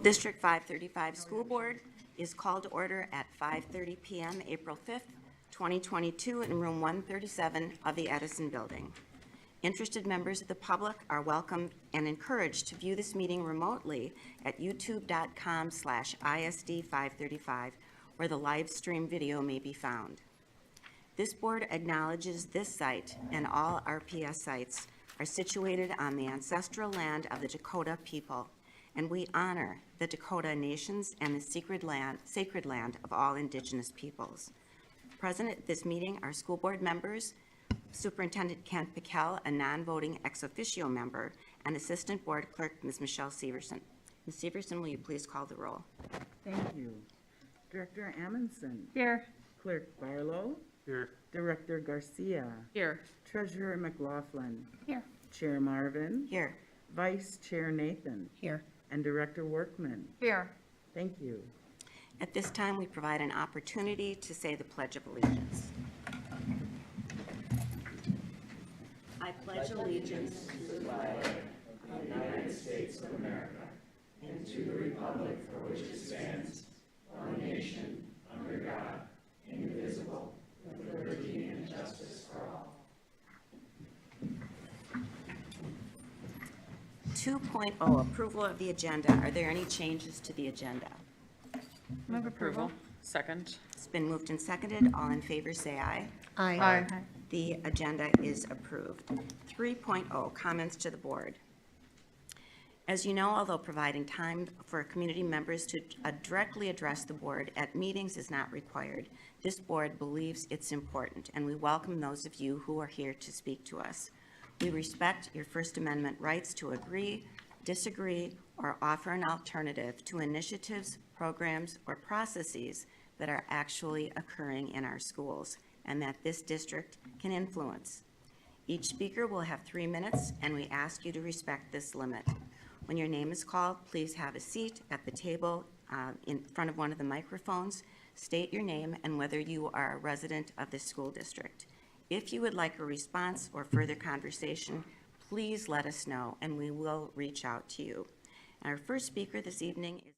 District 535 School Board is called to order at 5:30 p.m. April 5th, 2022 in room 137 of the Edison Building. Interested members of the public are welcome and encouraged to view this meeting remotely at youtube.com/ISD535, where the live stream video may be found. This board acknowledges this site and all RPS sites are situated on the ancestral land of the Dakota people, and we honor the Dakota nations and the sacred land of all Indigenous peoples. Present at this meeting are school board members, Superintendent Kent Pickell, a non-voting ex officio member, and Assistant Board Clerk, Ms. Michelle Severson. Ms. Severson, will you please call the roll? Thank you. Director Amundson. Here. Clerk Barlow. Here. Director Garcia. Here. Treasurer McLaughlin. Here. Chair Marvin. Here. Vice Chair Nathan. Here. And Director Workman. Here. Thank you. At this time, we provide an opportunity to say the Pledge of Allegiance. I pledge allegiance to the flag of the United States of America and to the republic for which it stands, one nation, under God, indivisible, with liberty and justice for all. 2.0, approval of the agenda. Are there any changes to the agenda? Move approval. Second. It's been moved and seconded. All in favor say aye. Aye. The agenda is approved. 3.0, comments to the board. As you know, although providing time for community members to directly address the board at meetings is not required, this board believes it's important, and we welcome those of you who are here to speak to us. We respect your First Amendment rights to agree, disagree, or offer an alternative to initiatives, programs, or processes that are actually occurring in our schools and that this district can influence. Each speaker will have 3 minutes, and we ask you to respect this limit. When your name is called, please have a seat at the table in front of one of the microphones. State your name and whether you are a resident of the school district. If you would like a response or further conversation, please let us know, and we will reach out to you. Our first speaker this evening is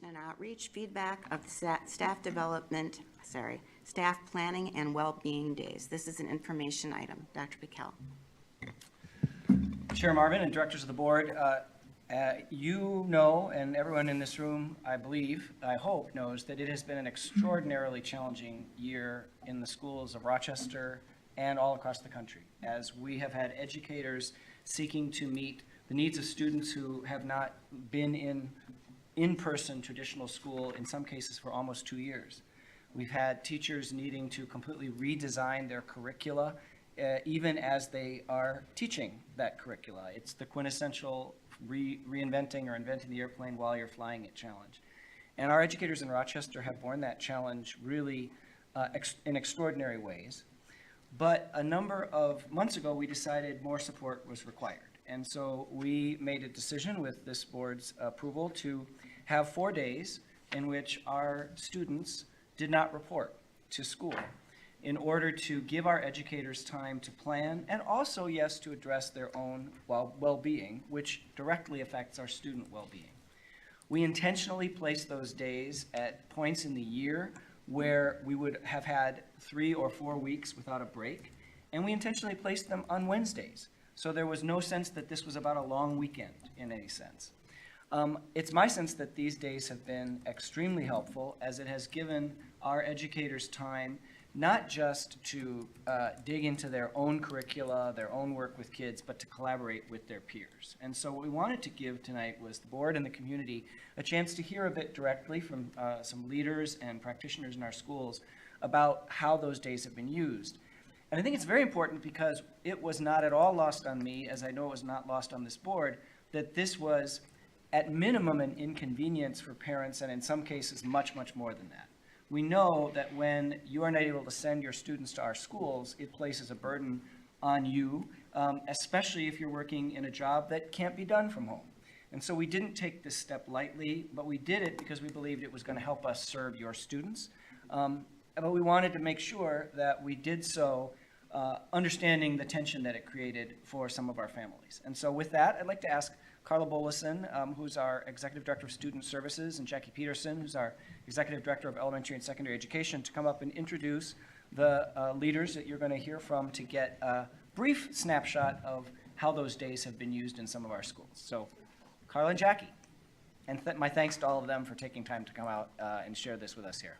And outreach, feedback of staff development, staff planning and well-being days. This is an information item. Dr. Piquel. Chair Marvin and directors of the board, you know, and everyone in this room, I believe, I hope, knows that it has been an extraordinarily challenging year in the schools of Rochester and all across the country, as we have had educators seeking to meet the needs of students who have not been in-person traditional school, in some cases for almost 2 years. We've had teachers needing to completely redesign their curricula, even as they are teaching that curricula. It's the quintessential reinventing or inventing the airplane while you're flying it challenge. And our educators in Rochester have borne that challenge really in extraordinary ways. But a number of months ago, we decided more support was required. And so we made a decision with this board's approval to have 4 days in which our students did not report to school in order to give our educators time to plan and also, yes, to address their own well-being, which directly affects our student well-being. We intentionally placed those days at points in the year where we would have had 3 or 4 weeks without a break, and we intentionally placed them on Wednesdays. So there was no sense that this was about a long weekend in any sense. It's my sense that these days have been extremely helpful, as it has given our educators time not just to dig into their own curricula, their own work with kids, but to collaborate with their peers. And so what we wanted to give tonight was the board and the community a chance to hear a bit directly from some leaders and practitioners in our schools about how those days have been used. And I think it's very important because it was not at all lost on me, as I know it was not lost on this board, that this was at minimum an inconvenience for parents, and in some cases much, much more than that. We know that when you are not able to send your students to our schools, it places a burden on you, especially if you're working in a job that can't be done from home. And so we didn't take this step lightly, but we did it because we believed it was going to help us serve your students. But we wanted to make sure that we did so understanding the tension that it created for some of our families. And so with that, I'd like to ask Carla Bolison, who's our Executive Director of Student Services, and Jackie Peterson, who's our Executive Director of Elementary and Secondary Education, to come up and introduce the leaders that you're going to hear from to get a brief snapshot of how those days have been used in some of our schools. So Carla and Jackie, and my thanks to all of them for taking time to come out and share this with us here.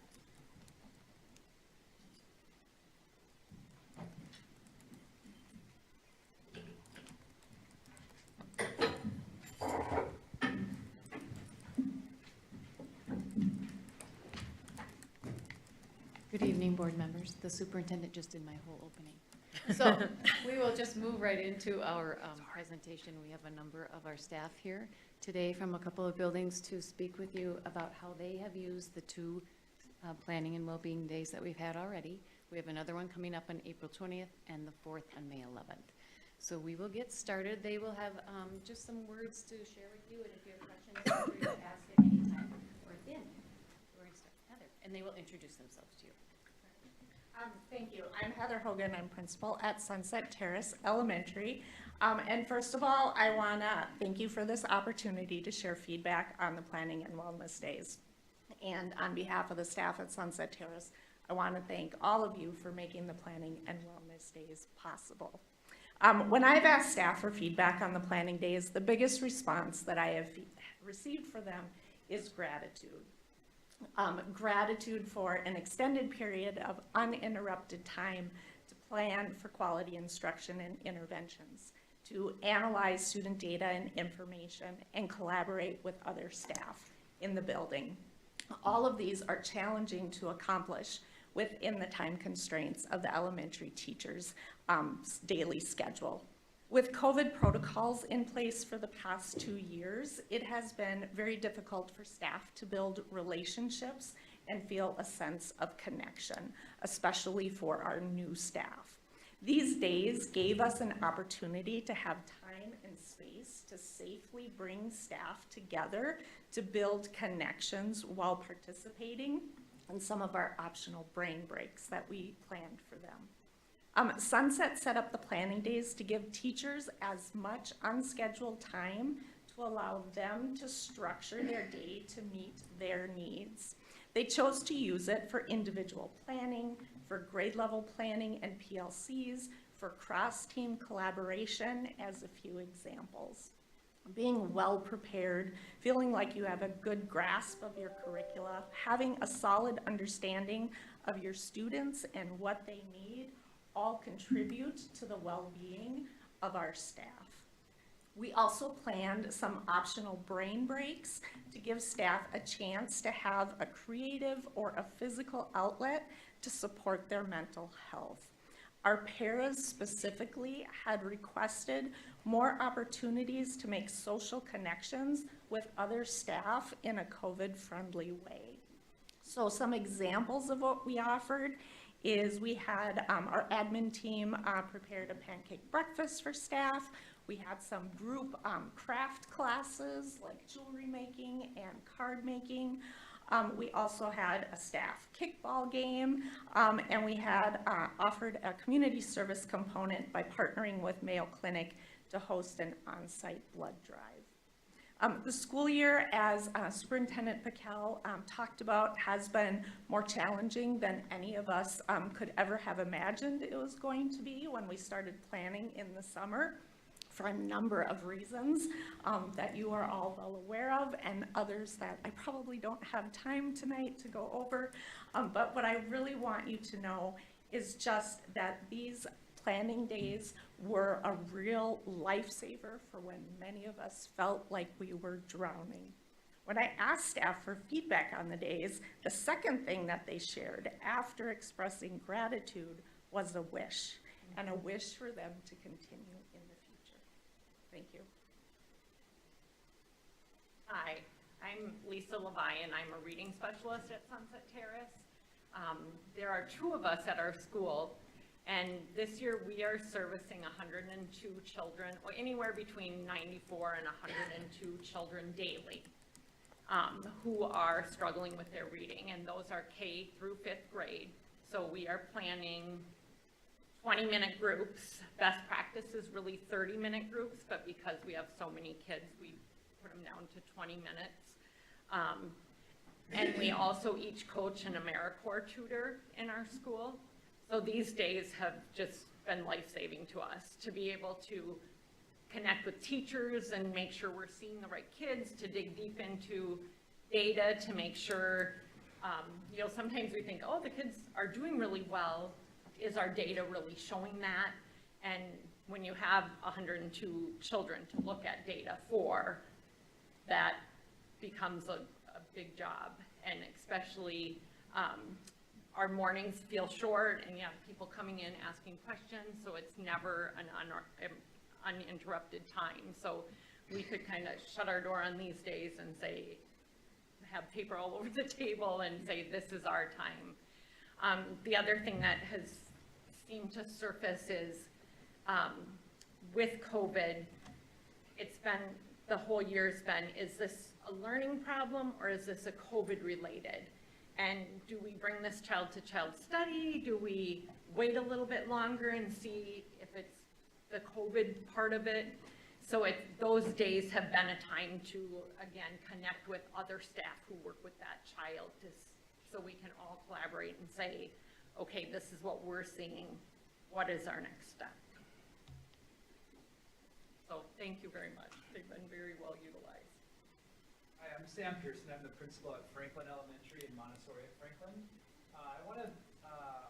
Good evening, board members. The superintendent just did my whole opening. So we will just move right into our presentation. We have a number of our staff here today from a couple of buildings to speak with you about how they have used the 2 planning and well-being days that we've had already. We have another one coming up on April 20th and the 4th on May 11th. So we will get started. They will have just some words to share with you, and if you have questions, feel free to ask at any time or at the end. We're going to start with Heather, and they will introduce themselves to you. Thank you. I'm Heather Hogan. I'm principal at Sunset Terrace Elementary. And first of all, I want to thank you for this opportunity to share feedback on the planning and wellness days. And on behalf of the staff at Sunset Terrace, I want to thank all of you for making the planning and wellness days possible. When I've asked staff for feedback on the planning days, the biggest response that I have received for them is gratitude. Gratitude for an extended period of uninterrupted time to plan for quality instruction and interventions, to analyze student data and information, and collaborate with other staff in the building. All of these are challenging to accomplish within the time constraints of the elementary teachers' daily schedule. With COVID protocols in place for the past 2 years, it has been very difficult for staff to build relationships and feel a sense of connection, especially for our new staff. These days gave us an opportunity to have time and space to safely bring staff together to build connections while participating in some of our optional brain breaks that we planned for them. Sunset set up the planning days to give teachers as much unscheduled time to to allow them to structure their day to meet their needs. They chose to use it for individual planning, for grade level planning and PLCs, for cross-team collaboration, as a few examples. Being well prepared, feeling like you have a good grasp of your curricula, having a solid understanding of your students and what they need, all contribute to the well-being of our staff. We also planned some optional brain breaks to give staff a chance to have a creative or a physical outlet to support their mental health. Our paras specifically had requested more opportunities to make social connections with other staff in a COVID-friendly way. So some examples of what we offered is we had our admin team prepared a pancake breakfast for staff. We had some group craft classes like jewelry making and card making. We also had a staff kickball game, and we had offered a community service component by partnering with Mayo Clinic to host an on-site blood drive. The school year, as Superintendent Pakel talked about, has been more challenging than any of us could ever have imagined it was going to be when we started planning in the summer, for a number of reasons that you are all well aware of, and others that I probably don't have time tonight to go over. But what I really want you to know is just that these planning days were a real lifesaver for when many of us felt like we were drowning. When I asked staff for feedback on the days, the second thing that they shared after expressing gratitude was a wish, and a wish for them to continue in the future. Thank you. Hi, I'm Lisa Levi, and I'm a reading specialist at Sunset Terrace. There are 2 of us at our school, and this year we are servicing 102 children, or anywhere between 94 and 102 children daily, who are struggling with their reading, and those are K through 5th grade. So we are planning 20-minute groups. Best practice is really 30-minute groups, but because we have so many kids, we put them down to 20 minutes. And we also each coach an AmeriCorps tutor in our school. So these days have just been life-saving to us, to be able to connect with teachers and make sure we're seeing the right kids, to dig deep into data, to make sure, you know, sometimes we think, oh, the kids are doing really well. Is our data really showing that? And when you have 102 children to look at data for, that becomes a big job. And especially our mornings feel short, and you have people coming in asking questions, so it's never an uninterrupted time. So we could kind of shut our door on these days and say, have paper all over the table and say, this is our time. The other thing that has seemed to surface is with COVID, it's been, the whole year's been, is this a learning problem or is this a COVID related? And do we bring this child to child study? Do we wait a little bit longer and see if it's the COVID part of it? So those days have been a time to, again, connect with other staff who work with that child so we can all collaborate and say, okay, this is what we're seeing. What is our next step? So thank you very much. They've been very well utilized. Hi, I'm Sam Pearson. I'm the principal at Franklin Elementary in Montessori at Franklin. I want to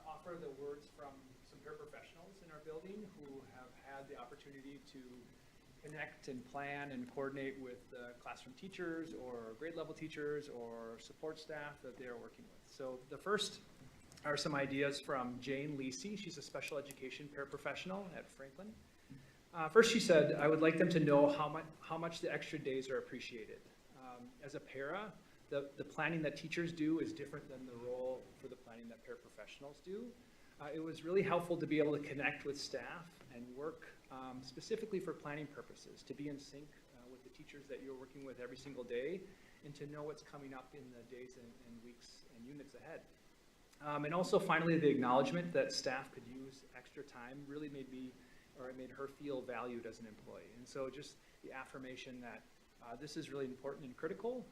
offer the words from some paraprofessionals in our building who have had the opportunity to connect and plan and coordinate with classroom teachers or grade level teachers or support staff that they are working with. So the first are some ideas from Jane Lisi. She's a special education paraprofessional at Franklin. First, she said, I would like them to know how much the extra days are appreciated. As a para, the planning that teachers do is different than the role for the planning that paraprofessionals do. It was really helpful to be able to connect with staff and work specifically for planning purposes, to be in sync with the teachers that you're working with every single day, and to know what's coming up in the days and weeks and units ahead. And also, finally, the acknowledgement that staff could use extra time really made me, or it made her feel valued as an employee. And so just the affirmation that This is really important and critical.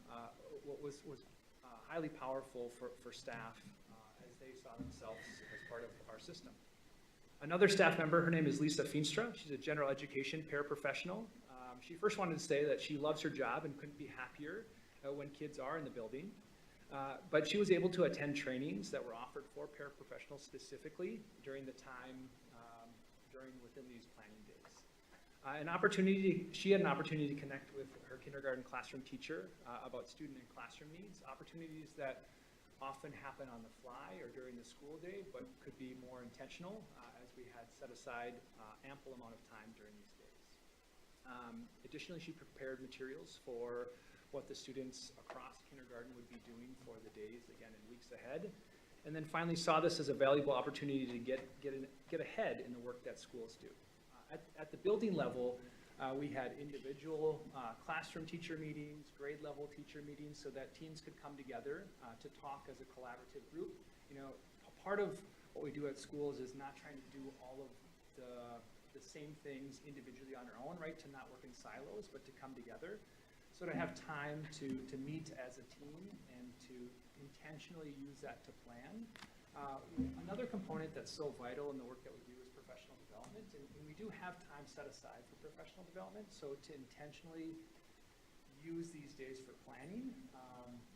What was highly powerful for staff as they saw themselves as part of our system. Another staff member, her name is Lisa Finstra. She's a general education paraprofessional. She first wanted to say that she loves her job and couldn't be happier when kids are in the building. But she was able to attend trainings that were offered for paraprofessionals specifically during the time within these planning days. She had an opportunity to connect with her kindergarten classroom teacher about student and classroom needs, opportunities that often happen on the fly or during the school day, but could be more intentional as we had set aside ample amount of time during these days. Additionally, she prepared materials for what the students across kindergarten would be doing for the days, again, in weeks ahead. And then finally saw this as a valuable opportunity to get ahead in the work that schools do. At the building level, we had individual classroom teacher meetings, grade level teacher meetings, so that teams could come together to talk as a collaborative group. You know, part of what we do at schools is not trying to do all of the same things individually on our own, right? To not work in silos, but to come together. So to have time to meet as a team and to intentionally use that to plan. Another component that's so vital in the work that we do is professional development, and we do have time set aside for professional development, so to intentionally use these days for planning,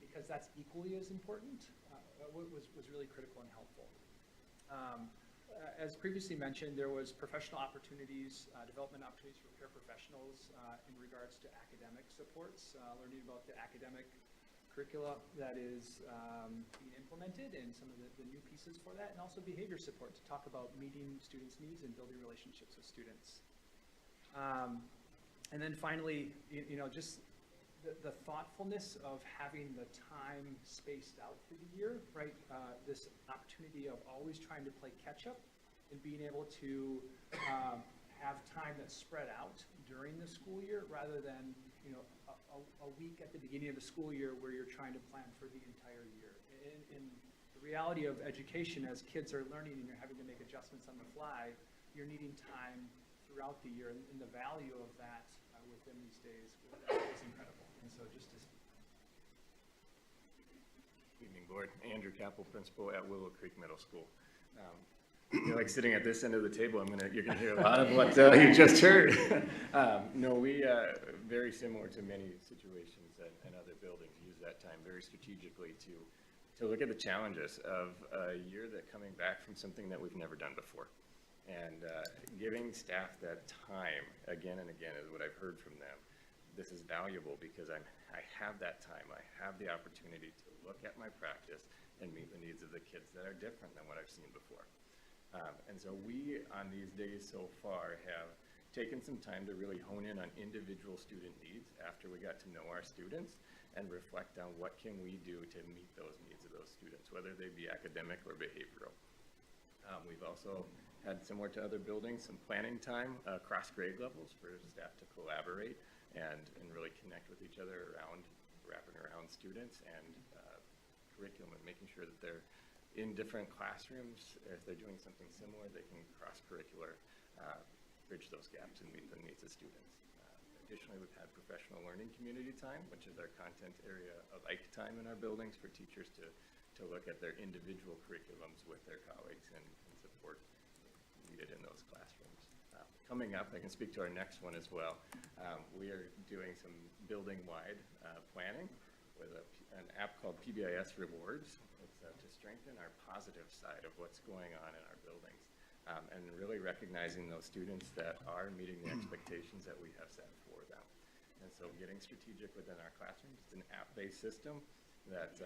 because that's equally as important, was really critical and helpful. As previously mentioned, there was professional opportunities, development opportunities for paraprofessionals in regards to academic supports, learning about the academic curricula that is being implemented and some of the new pieces for that, and also behavior support to talk about meeting students' needs and building relationships with students. And then finally, you know, just the thoughtfulness of having the time spaced out through the year, right? This opportunity of always trying to play catch up and being able to have time that's spread out during the school year rather than, you know, a week at the beginning of the school year where you're trying to plan for the entire year. In the reality of education, as kids are learning and you're having to make adjustments on the fly, you're needing time throughout the year, and the value of that within these days is incredible. And so just to Evening, Board. Andrew Capel, principal at Willow Creek Middle School. You're like sitting at this end of the table. You're gonna hear a lot of what you just heard. No, we very similar to many situations and other buildings use that time very strategically to look at the challenges of a year that coming back from something that we've never done before, and giving staff that time again and again is what I've heard from them. This is valuable because I have that time. I have the opportunity to look at my practice and meet the needs of the kids that are different than what I've seen before. And so we, on these days so far, have taken some time to really hone in on individual student needs after we got to know our students and reflect on what can we do to meet those needs of those students, whether they be academic or behavioral. We've also had, similar to other buildings, some planning time across grade levels for staff to collaborate and really connect with each other around wrapping around students and curriculum and making sure that they're in different classrooms. If they're doing something similar, they can cross-curricular bridge those gaps and meet the needs of students. Additionally, we've had professional learning community time, which is our content area of IKE time in our buildings for teachers to look at their individual curriculums with their colleagues and support needed in those classrooms. Coming up, I can speak to our next one as well. We are doing some building-wide planning with an app called Pbis Rewards. It's to strengthen our positive side of what's going on in our buildings, and really recognizing those students that are meeting the expectations that we have set for them. And so getting strategic within our classrooms. It's an app-based system that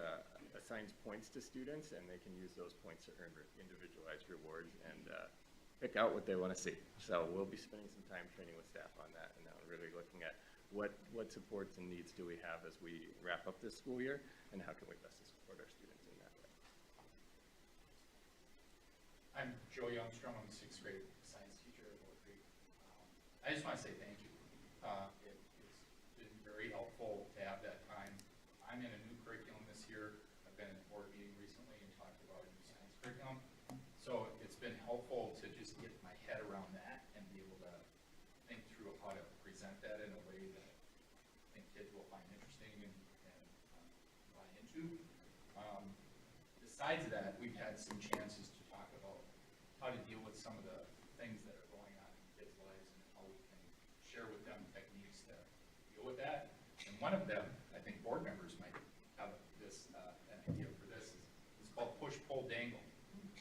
assigns points to students, and they can use those points to earn individualized rewards and pick out what they want to see. So we'll be spending some time training with staff on that, and really looking at what supports and needs do we have as we wrap up this school year, and how can we best support our students in that way. I'm Joe Youngstrom. I'm a 6th grade science teacher at Willow Creek. I just want to say thank you. It's been very helpful to have that time. I'm in a new curriculum this year. I've been at a board meeting recently and talked about a new science curriculum. So it's been helpful to just get my head around that and be able to think through how to present that in a way that I think kids too. Besides that, we've had some chances to talk about how to deal with some of the things that are going on in kids' lives and how we can share with them techniques to deal with that. And one of them, I think board members might have this, an idea for this, is it's called push, pull, dangle.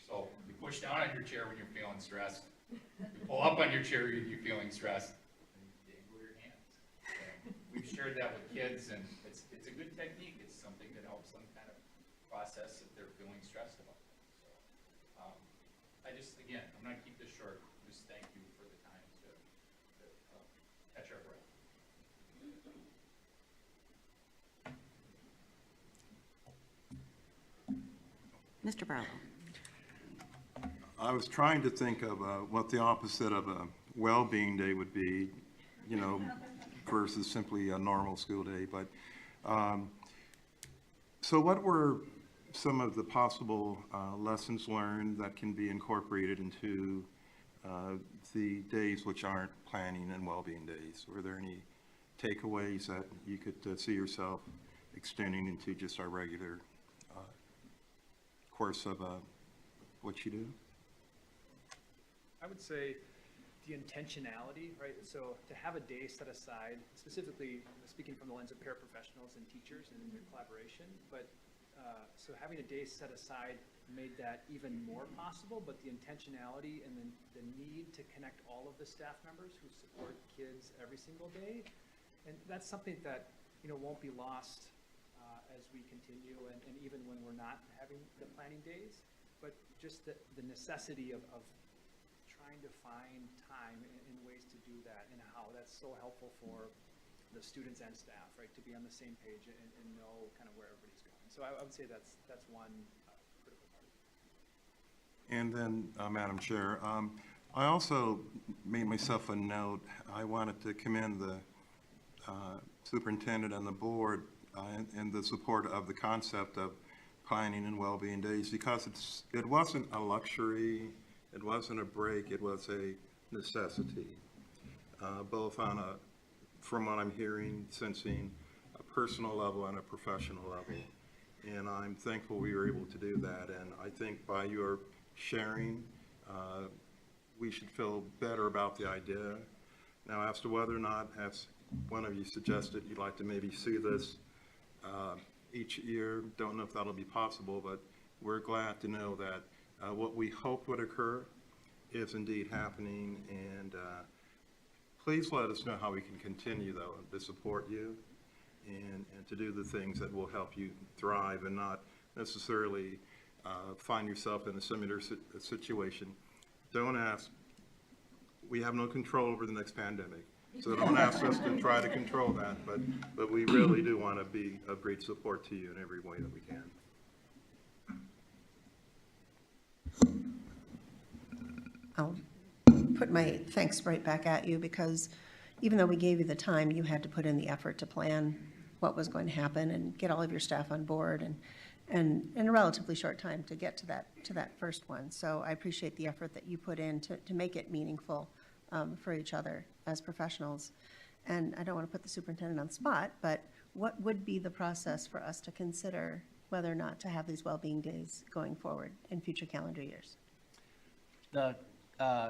So you push down on your chair when you're feeling stressed, you pull up on your chair when you're feeling stressed, and you dangle your hands. And we've shared that with kids, and it's a good technique. It's something that helps them kind of process if they're feeling stressed about it. So, I just, again, I'm gonna keep this short. Just thank you for the time to catch our breath. Mr. Barlow. I was trying to think of what the opposite of a well-being day would be, you know, versus simply a normal school day. But so what were some of the possible lessons learned that can be incorporated into the days which aren't planning and well-being days? Were there any takeaways that you could see yourself extending into just our regular course of what you do? I would say the intentionality, right? So to have a day set aside, specifically speaking from the lens of paraprofessionals and teachers and their collaboration, but so having a day set aside made that even more possible, but the intentionality and the need to connect all of the staff members who support kids every single day. And that's something that, you know, won't be lost as we continue and even when we're not having the planning days, but just the necessity of trying to find time in ways to do that, and how that's so helpful for the students and staff, right, to be on the same page and know kind of where everybody's going. So I would say that's one critical part. And then, Madam Chair, I also made myself a note. I wanted to commend the superintendent and the board and the support of the concept of planning and well-being days, because it wasn't a luxury, it wasn't a break, it was a necessity, both on from what I'm hearing, sensing, a personal level and a professional level. And I'm thankful we were able to do that. And I think by your sharing, we should feel better about the idea. Now, as to whether or not, as one of you suggested, you'd like to maybe see this each year, don't know if that'll be possible, but we're glad to know that what we hoped would occur is indeed happening. And please let us know how we can continue, though, to support you and to do the things that will help you thrive and not necessarily find yourself in a similar situation. Don't ask, we have no control over the next pandemic, so don't ask us to try to control that, but we really do want to be of great support to you in every way that we can. I'll put my thanks right back at you, because even though we gave you the time, you had to put in the effort to plan what was going to happen and get all of your staff on board, and in a relatively short time to get to that first one. So I appreciate the effort that you put in to make it meaningful for each other as professionals. And I don't want to put the superintendent on the spot, but what would be the process for us to consider whether or not to have these well-being days going forward in future calendar years? The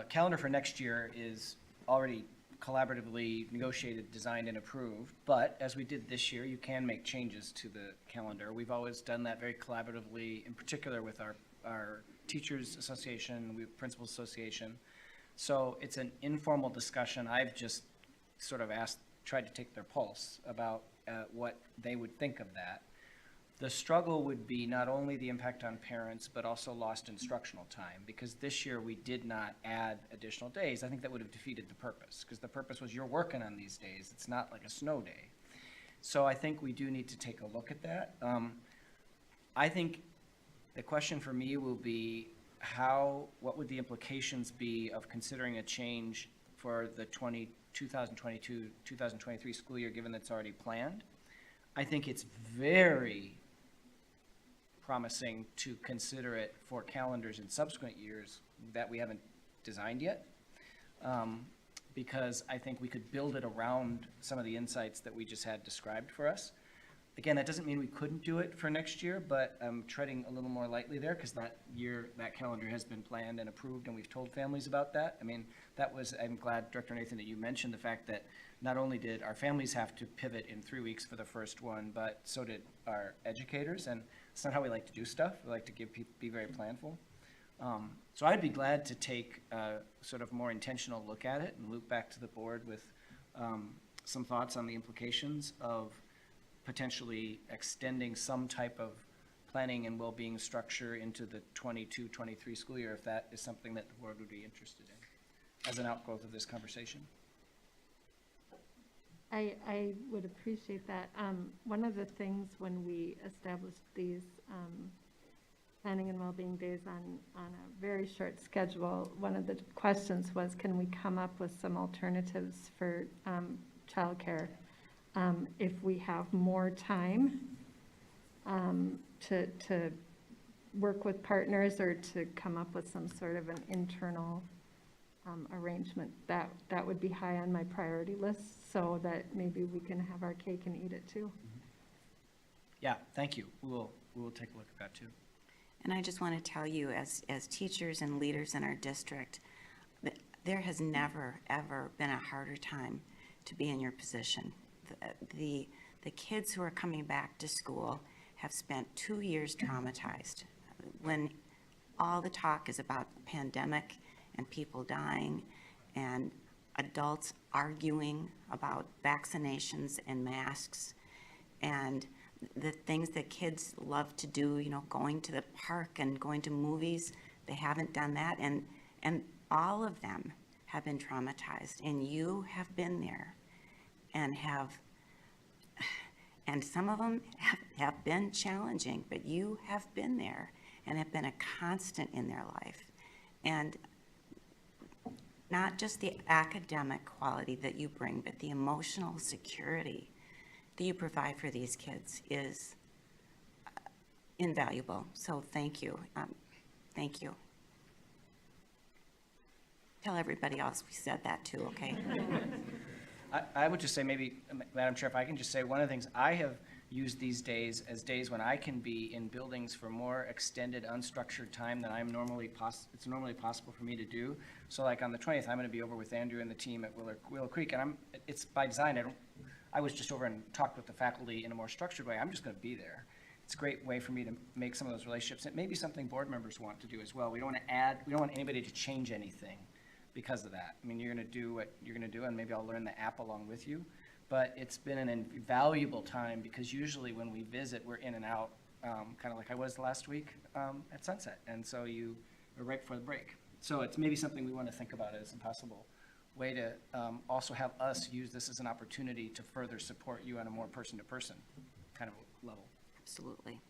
calendar for next year is already collaboratively negotiated, designed, and approved, but as we did this year, you can make changes to the calendar. We've always done that very collaboratively, in particular with our Teachers Association, Principals Association. So it's an informal discussion. I've just sort of tried to take their pulse about what they would think of that. The struggle would be not only the impact on parents, but also lost instructional time, because this year we did not add additional days. I think that would have defeated the purpose, because the purpose was you're working on these days. It's not like a snow day. So I think we do need to take a look at that. I think the question for me will be what would the implications be of considering a change for the 2022-2023 school year, given that it's already planned? I think it's very promising to consider it for calendars in subsequent years that we haven't designed yet, because I think we could build it around some of the insights that we just had described for us. Again, that doesn't mean we couldn't do it for next year, but I'm treading a little more lightly there because that calendar has been planned and approved, and we've told families about that. I mean, I'm glad, Director Nathan, that you mentioned the fact that not only did our families have to pivot in 3 weeks for the first one, but so did our educators, and it's not how we like to do stuff. We like to be very planful. So I'd be glad to take a sort of more intentional look at it and loop back to the board with some thoughts on the implications of potentially extending some type of planning and well-being structure into the 22-23 school year, if that is something that the board would be interested in as an outgrowth of this conversation. I would appreciate that. One of the things when we established these planning and well-being days on a very short schedule, one of the questions was, can we come up with some alternatives for childcare if we have more time to work with partners or to come up with some sort of an internal arrangement. That would be high on my priority list, so that maybe we can have our cake and eat it too. Yeah, thank you. We will take a look at that too. And I just want to tell you, as teachers and leaders in our district, that there has never, ever been a harder time to be in your position. The kids who are coming back to school have spent 2 years traumatized. When all the talk is about the pandemic and people dying and adults arguing about vaccinations and masks and the things that kids love to do, you know, going to the park and going to movies, they haven't done that, and all of them have been traumatized, and you have been there and some of them have been challenging, but you have been there and have been a constant in their life. And not just the academic quality that you bring, but the emotional security that you provide for these kids is invaluable. So thank you. Thank you. Tell everybody else we said that too, okay? I would just say, maybe, Madam Chair, if I can just say, one of the things I have used these days as days when I can be in buildings for more extended, unstructured time than it's normally possible for me to do. So like on the 20th, I'm going to be over with Andrew and the team at Willow Creek, and it's by design. I was just over and talked with the faculty in a more structured way. I'm just going to be there. It's a great way for me to make some of those relationships. It may be something board members want to do as well. We don't want anybody to change anything because of that. I mean, you're going to do what you're going to do, and maybe I'll learn the app along with you. But it's been an invaluable time, because usually when we visit, we're in and out, kind of like I was last week at Sunset. And so we're right before the break. So it's maybe something we want to think about as a possible way to also have us use this as an opportunity to further support you on a more person-to-person kind of level. Absolutely.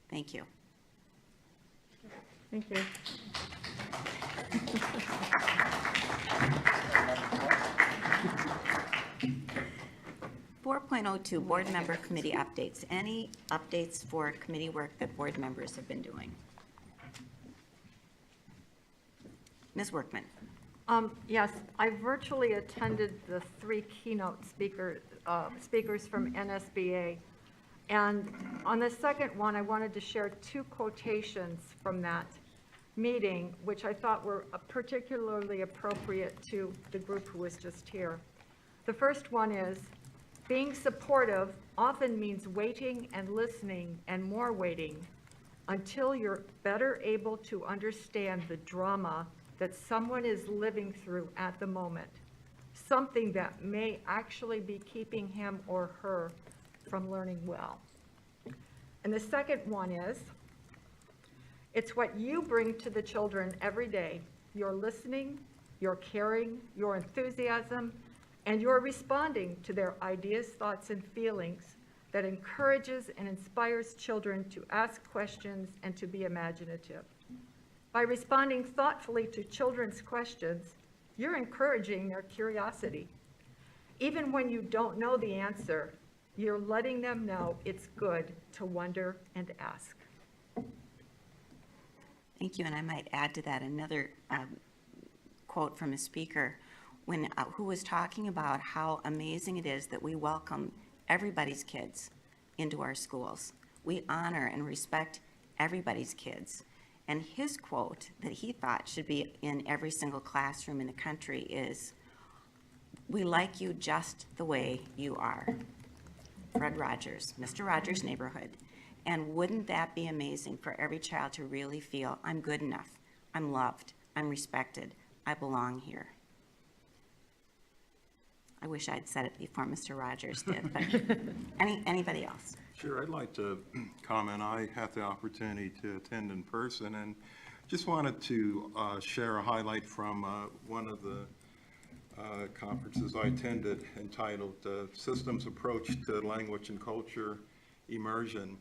Thank you. Thank you. 4.02, board member committee updates. Any updates for committee work that board members have been doing? Ms. Workman. Yes, I virtually attended the 3 keynote speakers from NSBA. And on the second one, I wanted to share 2 quotations from that meeting, which I thought were particularly appropriate to the group who was just here. The first one is, being supportive often means waiting and listening and more waiting until you're better able to understand the drama that someone is living through at the moment, something that may actually be keeping him or her from learning well. And the second one is, it's what you bring to the children every day, your listening, your caring, your enthusiasm, and your responding to their ideas, thoughts, and feelings that encourages and inspires children to ask questions and to be imaginative. By responding thoughtfully to children's questions, you're encouraging their curiosity. Even when you don't know the answer, you're letting them know it's good to wonder and ask. Thank you, and I might add to that another quote from a speaker who was talking about how amazing it is that we welcome everybody's kids into our schools. We honor and respect everybody's kids. And his quote that he thought should be in every single classroom in the country is, "We like you just the way you are." Fred Rogers, Mr. Rogers' Neighborhood. And wouldn't that be amazing for every child to really feel, I'm good enough, I'm loved, I'm respected, I belong here. I wish I'd said it before Mr. Rogers did, but anybody else? Sure, I'd like to comment. I had the opportunity to attend in person and just wanted to share a highlight from one of the conferences I attended entitled Systems Approach to Language and Culture, Immersion.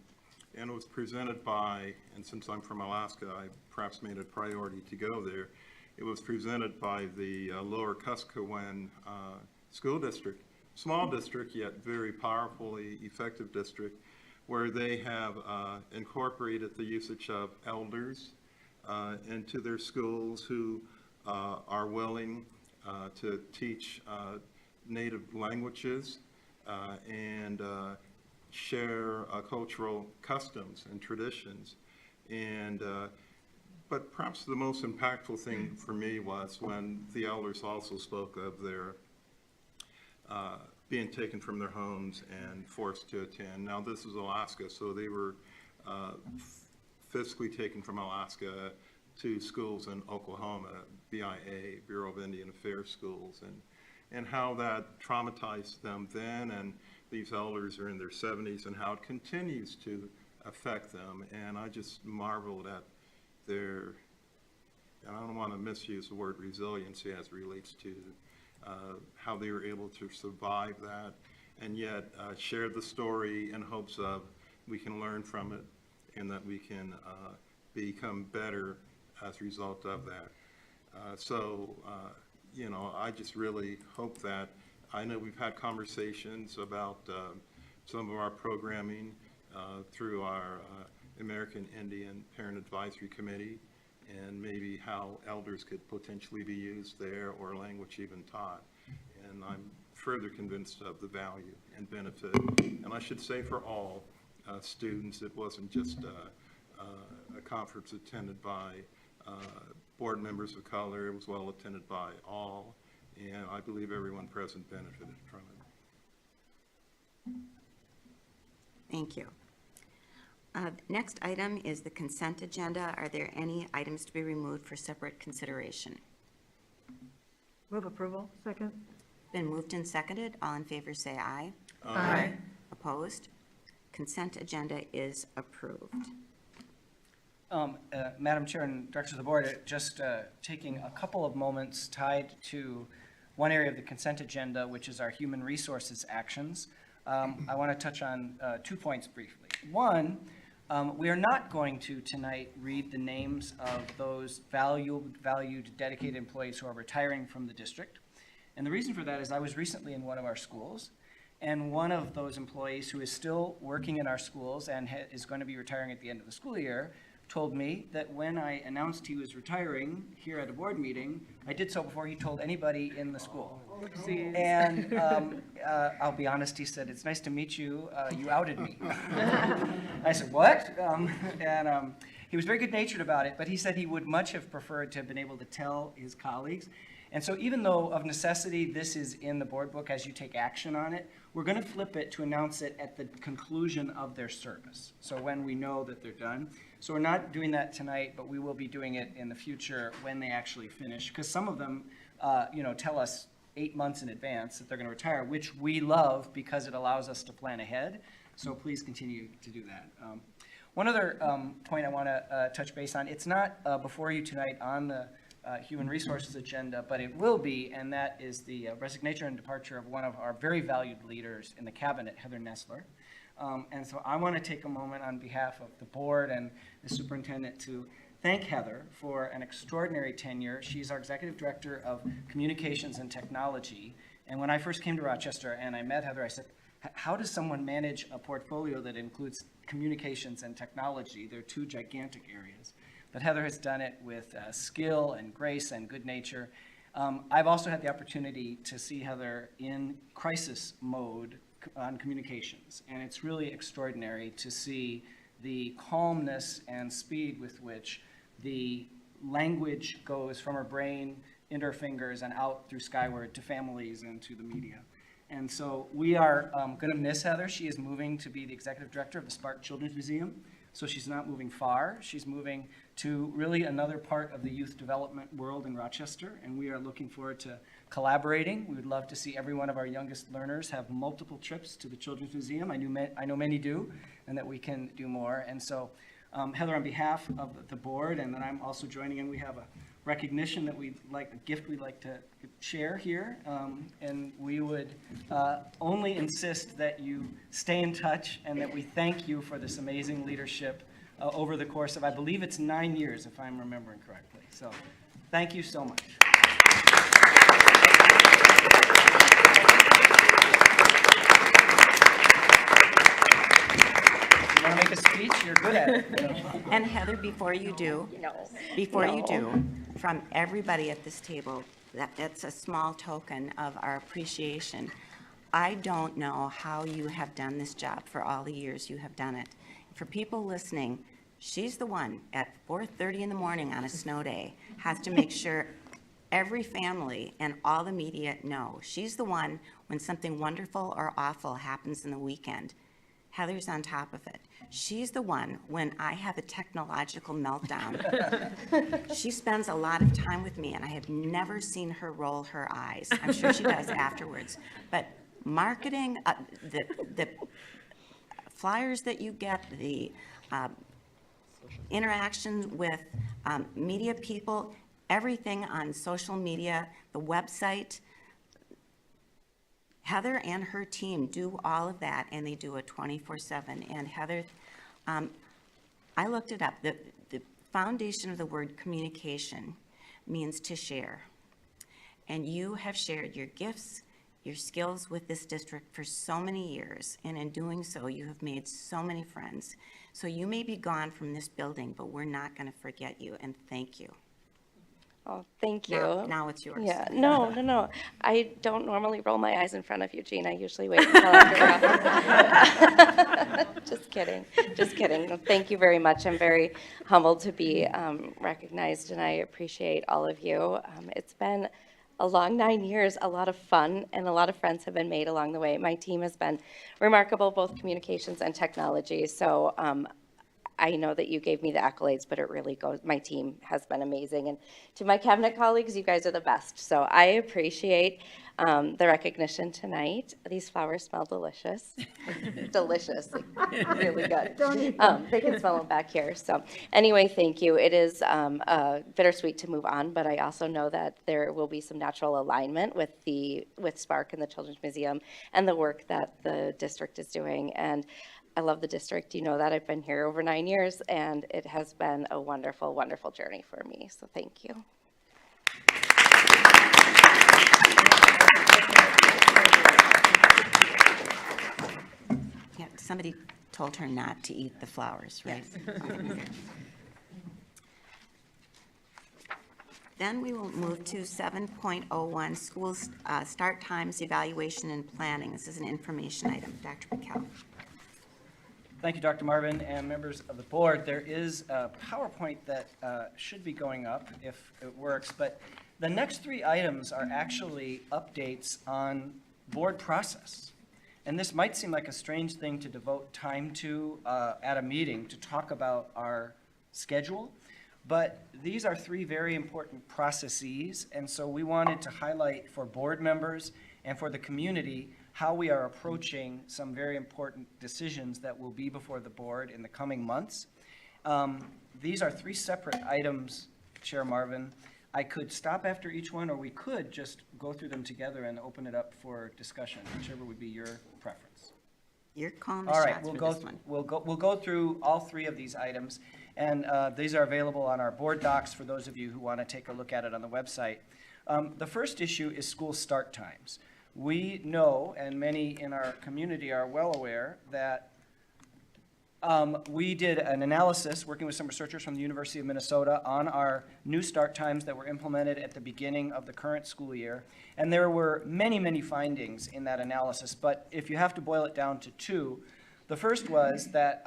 And it was presented by, and since I'm from Alaska, I perhaps made it a priority to go there. It was presented by the Lower Kuskokwim School District, small district, yet very powerfully effective district, where they have incorporated the usage of elders into their schools who are willing to teach native languages and share cultural customs and traditions. And but perhaps the most impactful thing for me was when the elders also spoke of their being taken from their homes and forced to attend. Now, this is Alaska, so they were physically taken from Alaska to schools in Oklahoma, BIA, Bureau of Indian Affairs schools, and how that traumatized them then, and these elders are in their 70s, and how it continues to affect them. And I just marveled at their, and I don't want to misuse the word resiliency as it relates to how they were able to survive that, and yet share the story in hopes of we can learn from it and that we can become better as a result of that. You know, I just really hope that, I know we've had conversations about some of our programming through our American Indian Parent Advisory Committee, and maybe how elders could potentially be used there, or language even taught. And I'm further convinced of the value and benefit. And I should say for all students, it wasn't just a conference attended by board members of color. It was well attended by all, and I believe everyone present benefited from it. Thank you. Next item is the consent agenda. Are there any items to be removed for separate consideration? Move approval. Second. Been moved and seconded. All in favor say aye. Aye. Opposed? Consent agenda is approved. Madam Chair and Directors of the Board, just taking a couple of moments tied to one area of the consent agenda, which is our human resources actions. I want to touch on 2 points briefly. One, we are not going to tonight read the names of those valued, dedicated employees who are retiring from the district. And the reason for that is I was recently in one of our schools, and one of those employees who is still working in our schools and is going to be retiring at the end of the school year told me that when I announced he was retiring here at a board meeting, I did so before he told anybody in the school. And I'll be honest, he said, "It's nice to meet you, you outed me." I said, "What?" He was very good-natured about it, but he said he would much have preferred to have been able to tell his colleagues. And so even though of necessity this is in the board book as you take action on it, we're going to flip it to announce it at the conclusion of their service. So when we know that they're done. So we're not doing that tonight, but we will be doing it in the future when they actually finish. Because some of them, tell us 8 months in advance that they're going to retire, which we love because it allows us to plan ahead. So please continue to do that. One other point I want to touch base on, it's not before you tonight on the human resources agenda, but it will be, and that is the resignation and departure of one of our very valued leaders in the cabinet, Heather Nessler. And so I want to take a moment on behalf of the board and the superintendent to thank Heather for an extraordinary tenure. She's our executive director of communications and technology. And when I first came to Rochester and I met Heather, I said, how does someone manage a portfolio that includes communications and technology? They're two gigantic areas. But Heather has done it with skill and grace and good nature. I've also had the opportunity to see Heather in crisis mode on communications. And it's really extraordinary to see the calmness and speed with which the language goes from her brain into her fingers and out through skyward to families and to the media. And so we are going to miss Heather. She is moving to be the executive director of the Spark Children's Museum. So she's not moving far. She's moving to really another part of the youth development world in Rochester, and we are looking forward to collaborating. We would love to see every one of our youngest learners have multiple trips to the Children's Museum. I know many do, and that we can do more. And so, Heather, on behalf of the board, and then I'm also joining in, we have a recognition that a gift we'd like to share here, and we would only insist that you stay in touch and that we thank you for this amazing leadership over the course of, I believe it's 9 years, if I'm remembering correctly. So thank you so much. You want to make a speech? You're good at it. And Heather, before you do, from everybody at this table, that's a small token of our appreciation. I don't know how you have done this job for all the years you have done it. For people listening, she's the one at 4:30 in the morning on a snow day has to make sure every family and all the media know. She's the one when something wonderful or awful happens in the weekend. Heather's on top of it. She's the one when I have a technological meltdown. She spends a lot of time with me, and I have never seen her roll her eyes. I'm sure she does afterwards. But marketing, the flyers that you get, the interactions with media people, everything on social media, the website, Heather and her team do all of that, and they do it 24/7. And Heather, I looked it up. The foundation of the word communication means to share. And you have shared your gifts, your skills with this district for so many years. And in doing so, you have made so many friends. So you may be gone from this building, but we're not going to forget you. And thank you. Oh, thank you. Now it's yours. Yeah, no. I don't normally roll my eyes in front of you, Jean. I usually wait until after. Just kidding. Thank you very much. I'm very humbled to be recognized, and I appreciate all of you. It's been a long 9 years, a lot of fun, and a lot of friends have been made along the way. My team has been remarkable, both communications and technology. So I know that you gave me the accolades, but it really goes, my team has been amazing. And to my cabinet colleagues, you guys are the best. So I appreciate the recognition tonight. These flowers smell delicious. Delicious, like, really good. They can smell them back here. So anyway, thank you. It is bittersweet to move on, but I also know that there will be some natural alignment with Spark and the Children's Museum and the work that the district is doing. And I love the district. You know that. I've been here over 9 years, and it has been a wonderful, wonderful journey for me. So thank you. Yeah, somebody told her not to eat the flowers, right? Yes. Then we will move to 7.01, schools start times, evaluation, and planning. This is an information item. Dr. Piquel. Thank you, Dr. Marvin, and members of the board. There is a PowerPoint that should be going up if it works, but the next 3 items are actually updates on board process. And this might seem like a strange thing to devote time to at a meeting to talk about our schedule, but these are 3 very important processes, and so we wanted to highlight for board members and for the community how we are approaching some very important decisions that will be before the board in the coming months. These are 3 separate items, Chair Marvin. I could stop after each one, or we could just go through them together and open it up for discussion, whichever would be your preference. You're calling the All right, shots for this one. We'll go through all 3 of these items, and these are available on our board docs for those of you who want to take a look at it on the website. The first issue is school start times. We know, and many in our community are well aware, that We did an analysis, working with some researchers from the University of Minnesota, on our new start times that were implemented at the beginning of the current school year. And there were many, many findings in that analysis, but if you have to boil it down to two, the first was that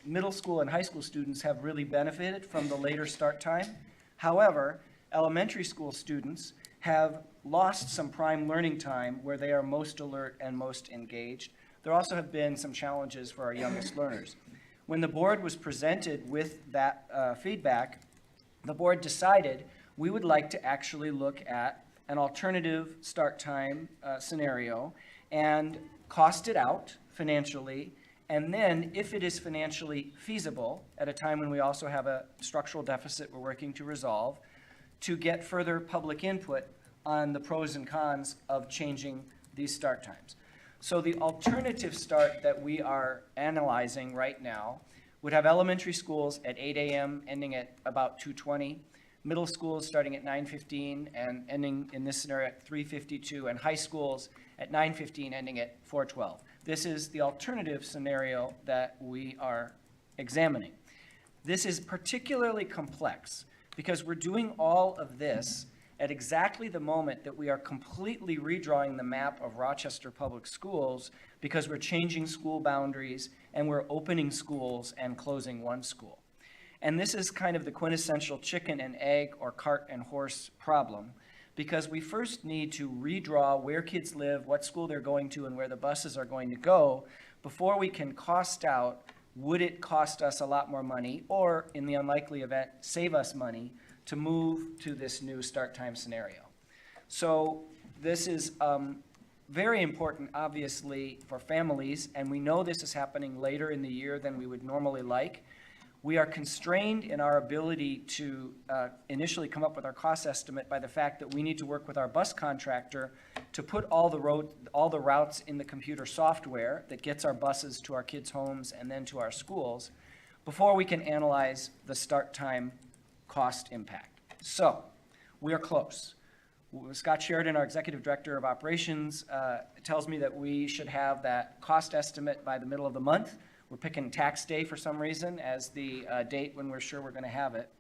middle school and high school students have really benefited from the later start time. However, elementary school students have lost some prime learning time where they are most alert and most engaged. There also have been some challenges for our youngest learners. When the board was presented with that feedback, the board decided we would like to actually look at an alternative start time scenario and cost it out financially, and then if it is financially feasible at a time when we also have a structural deficit we're working to resolve, to get further public input on the pros and cons of changing these start times. So the alternative start that we are analyzing right now would have elementary schools at 8 a.m. ending at about 2:20, middle schools starting at 9:15 and ending in this scenario at 3:52, and high schools at 9:15 ending at 4:12. This is the alternative scenario that we are examining. This is particularly complex because we're doing all of this at exactly the moment that we are completely redrawing the map of Rochester Public Schools because we're changing school boundaries and we're opening schools and closing one school. And this is kind of the quintessential chicken and egg or cart and horse problem, because we first need to redraw where kids live, what school they're going to, and where the buses are going to go before we can cost out, would it cost us a lot more money, or in the unlikely event, save us money to move to this new start time scenario. So this is very important, obviously, for families, and we know this is happening later in the year than we would normally like. We are constrained in our ability to initially come up with our cost estimate by the fact that we need to work with our bus contractor to put all the routes in the computer software that gets our buses to our kids' homes and then to our schools before we can analyze the start time cost impact. So we are close. Scott Sheridan, our Executive Director of Operations, tells me that we should have that cost estimate by the middle of the month. We're picking tax day for some reason as the date when we're sure we're going to have it.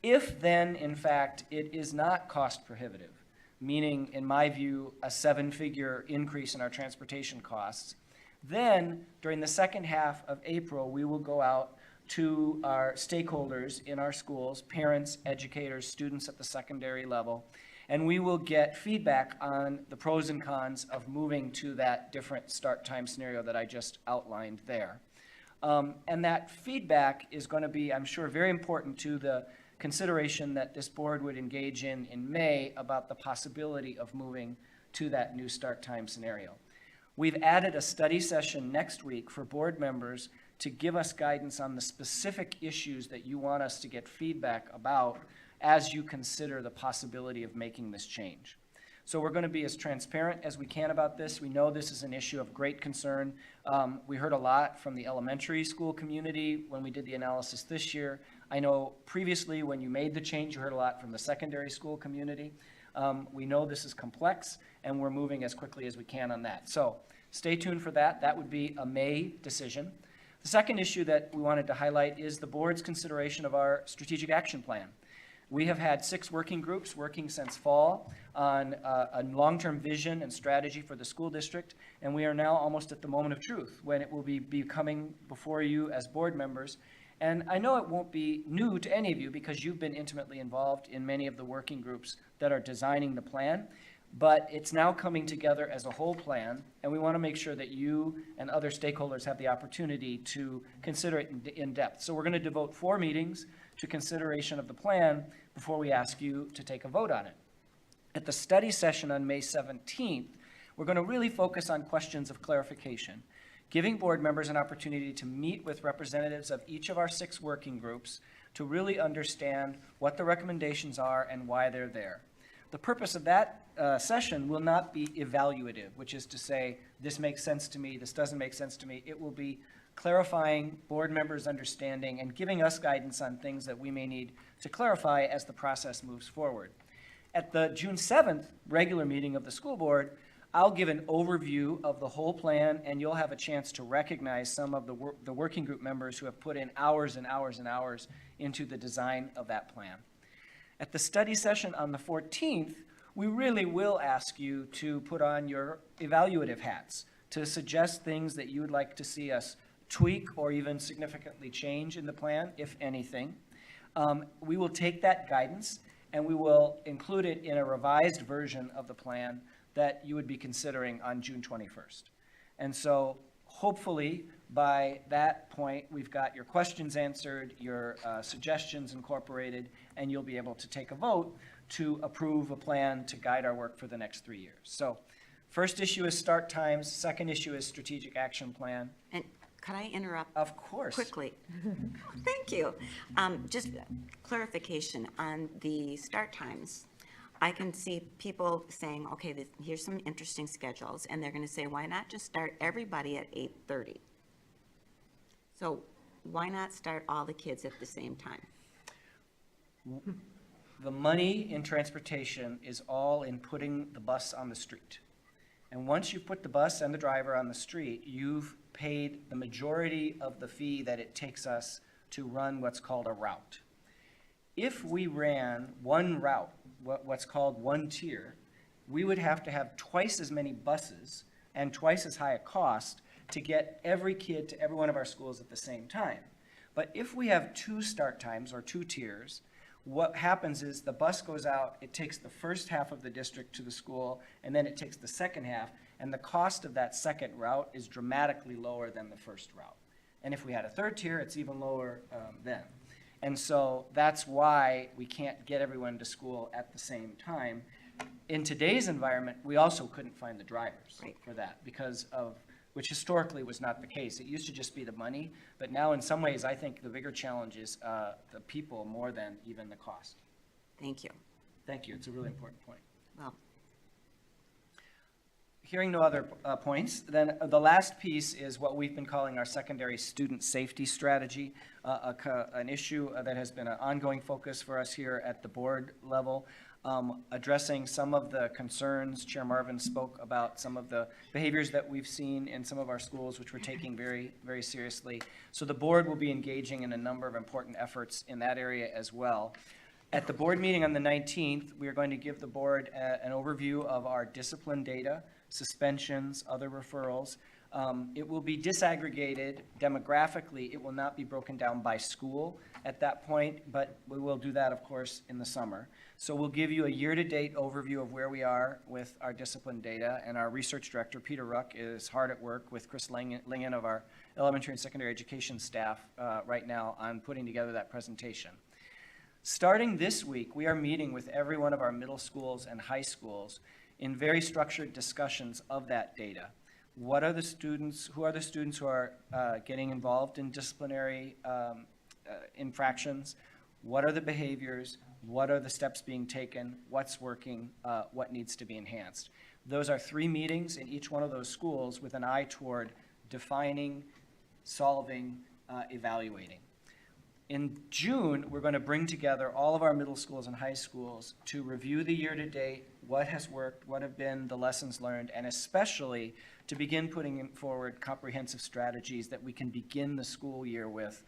If then, in fact, it is not cost prohibitive, meaning, in my view, a 7-figure increase in our transportation costs, then during the second half of April, we will go out to our stakeholders in our schools, parents, educators, students at the secondary level, and we will get feedback on the pros and cons of moving to that different start time scenario that I just outlined there. And that feedback is going to be, I'm sure, very important to the consideration that this board would engage in May about the possibility of moving to that new start time scenario. We've added a study session next week for board members to give us guidance on the specific issues that you want us to get feedback about as you consider the possibility of making this change. So we're going to be as transparent as we can about this. We know this is an issue of great concern. We heard a lot from the elementary school community when we did the analysis this year. I know previously when you made the change, you heard a lot from the secondary school community. We know this is complex, and we're moving as quickly as we can on that. So stay tuned for that. That would be a May decision. The second issue that we wanted to highlight is the board's consideration of our strategic action plan. We have had 6 working groups working since fall on a long-term vision and strategy for the school district, and we are now almost at the moment of truth when it will be coming before you as board members. And I know it won't be new to any of you because you've been intimately involved in many of the working groups that are designing the plan, but it's now coming together as a whole plan, and we want to make sure that you and other stakeholders have the opportunity to consider it in depth. So we're going to devote 4 meetings to consideration of the plan before we ask you to take a vote on it. At the study session on May 17th, we're going to really focus on questions of clarification, giving board members an opportunity to meet with representatives of each of our 6 working groups to really understand what the recommendations are and why they're there. The purpose of that session will not be evaluative, which is to say, this makes sense to me, this doesn't make sense to me. It will be clarifying board members' understanding and giving us guidance on things that we may need to clarify as the process moves forward. At the June 7th regular meeting of the school board, I'll give an overview of the whole plan, and you'll have a chance to recognize some of the working group members who have put in hours and hours and hours into the design of that plan. At the study session on the 14th, we really will ask you to put on your evaluative hats, to suggest things that you would like to see us tweak or even significantly change in the plan, if anything. We will take that guidance and we will include it in a revised version of the plan that you would be considering on June 21st. And so hopefully by that point, we've got your questions answered, your suggestions incorporated, and you'll be able to take a vote to approve a plan to guide our work for the next 3 years. So first issue is start times, second issue is strategic action plan. And could I interrupt? Of course. Quickly. Thank you. Just clarification on the start times. I can see people saying, okay, here's some interesting schedules, and they're going to say, why not just start everybody at 8:30? So why not start all the kids at the same time? The money in transportation is all in putting the bus on the street. And once you've put the bus and the driver on the street, you've paid the majority of the fee that it takes us to run what's called a route. If we ran one route, what's called one tier, we would have to have twice as many buses and twice as high a cost to get every kid to every one of our schools at the same time. But if we have two start times or two tiers, what happens is the bus goes out, it takes the first half of the district to the school, and then it takes the second half, and the cost of that second route is dramatically lower than the first route. And if we had a third tier, it's even lower then. And so that's why we can't get everyone to school at the same time. In today's environment, we also couldn't find the drivers for that because of, which historically was not the case. It used to just be the money, but now in some ways, I think the bigger challenge is the people more than even the cost. Thank you. Thank you. It's a really important point. Well, hearing no other points, then the last piece is what we've been calling our secondary student safety strategy, an issue that has been an ongoing focus for us here at the board level, addressing some of the concerns. Chair Marvin spoke about some of the behaviors that we've seen in some of our schools, which we're taking very, very seriously. So the board will be engaging in a number of important efforts in that area as well. At the board meeting on the 19th, we are going to give the board an overview of our discipline data, suspensions, other referrals. It will be disaggregated demographically. It will not be broken down by school at that point, but we will do that, of course, in the summer. So we'll give you a year-to-date overview of where we are with our discipline data, and our research director, Peter Ruck, is hard at work with Chris Lingen of our elementary and secondary education staff right now on putting together that presentation. Starting this week, we are meeting with every one of our middle schools and high schools in very structured discussions of that data. What are the students, who are the students who are getting involved in disciplinary infractions? What are the behaviors? What are the steps being taken? What's working? What needs to be enhanced? Those are 3 meetings in each one of those schools with an eye toward defining, solving, evaluating. In June, we're going to bring together all of our middle schools and high schools to review the year-to-date, what has worked, what have been the lessons learned, and especially to begin putting forward comprehensive strategies that we can begin the school year with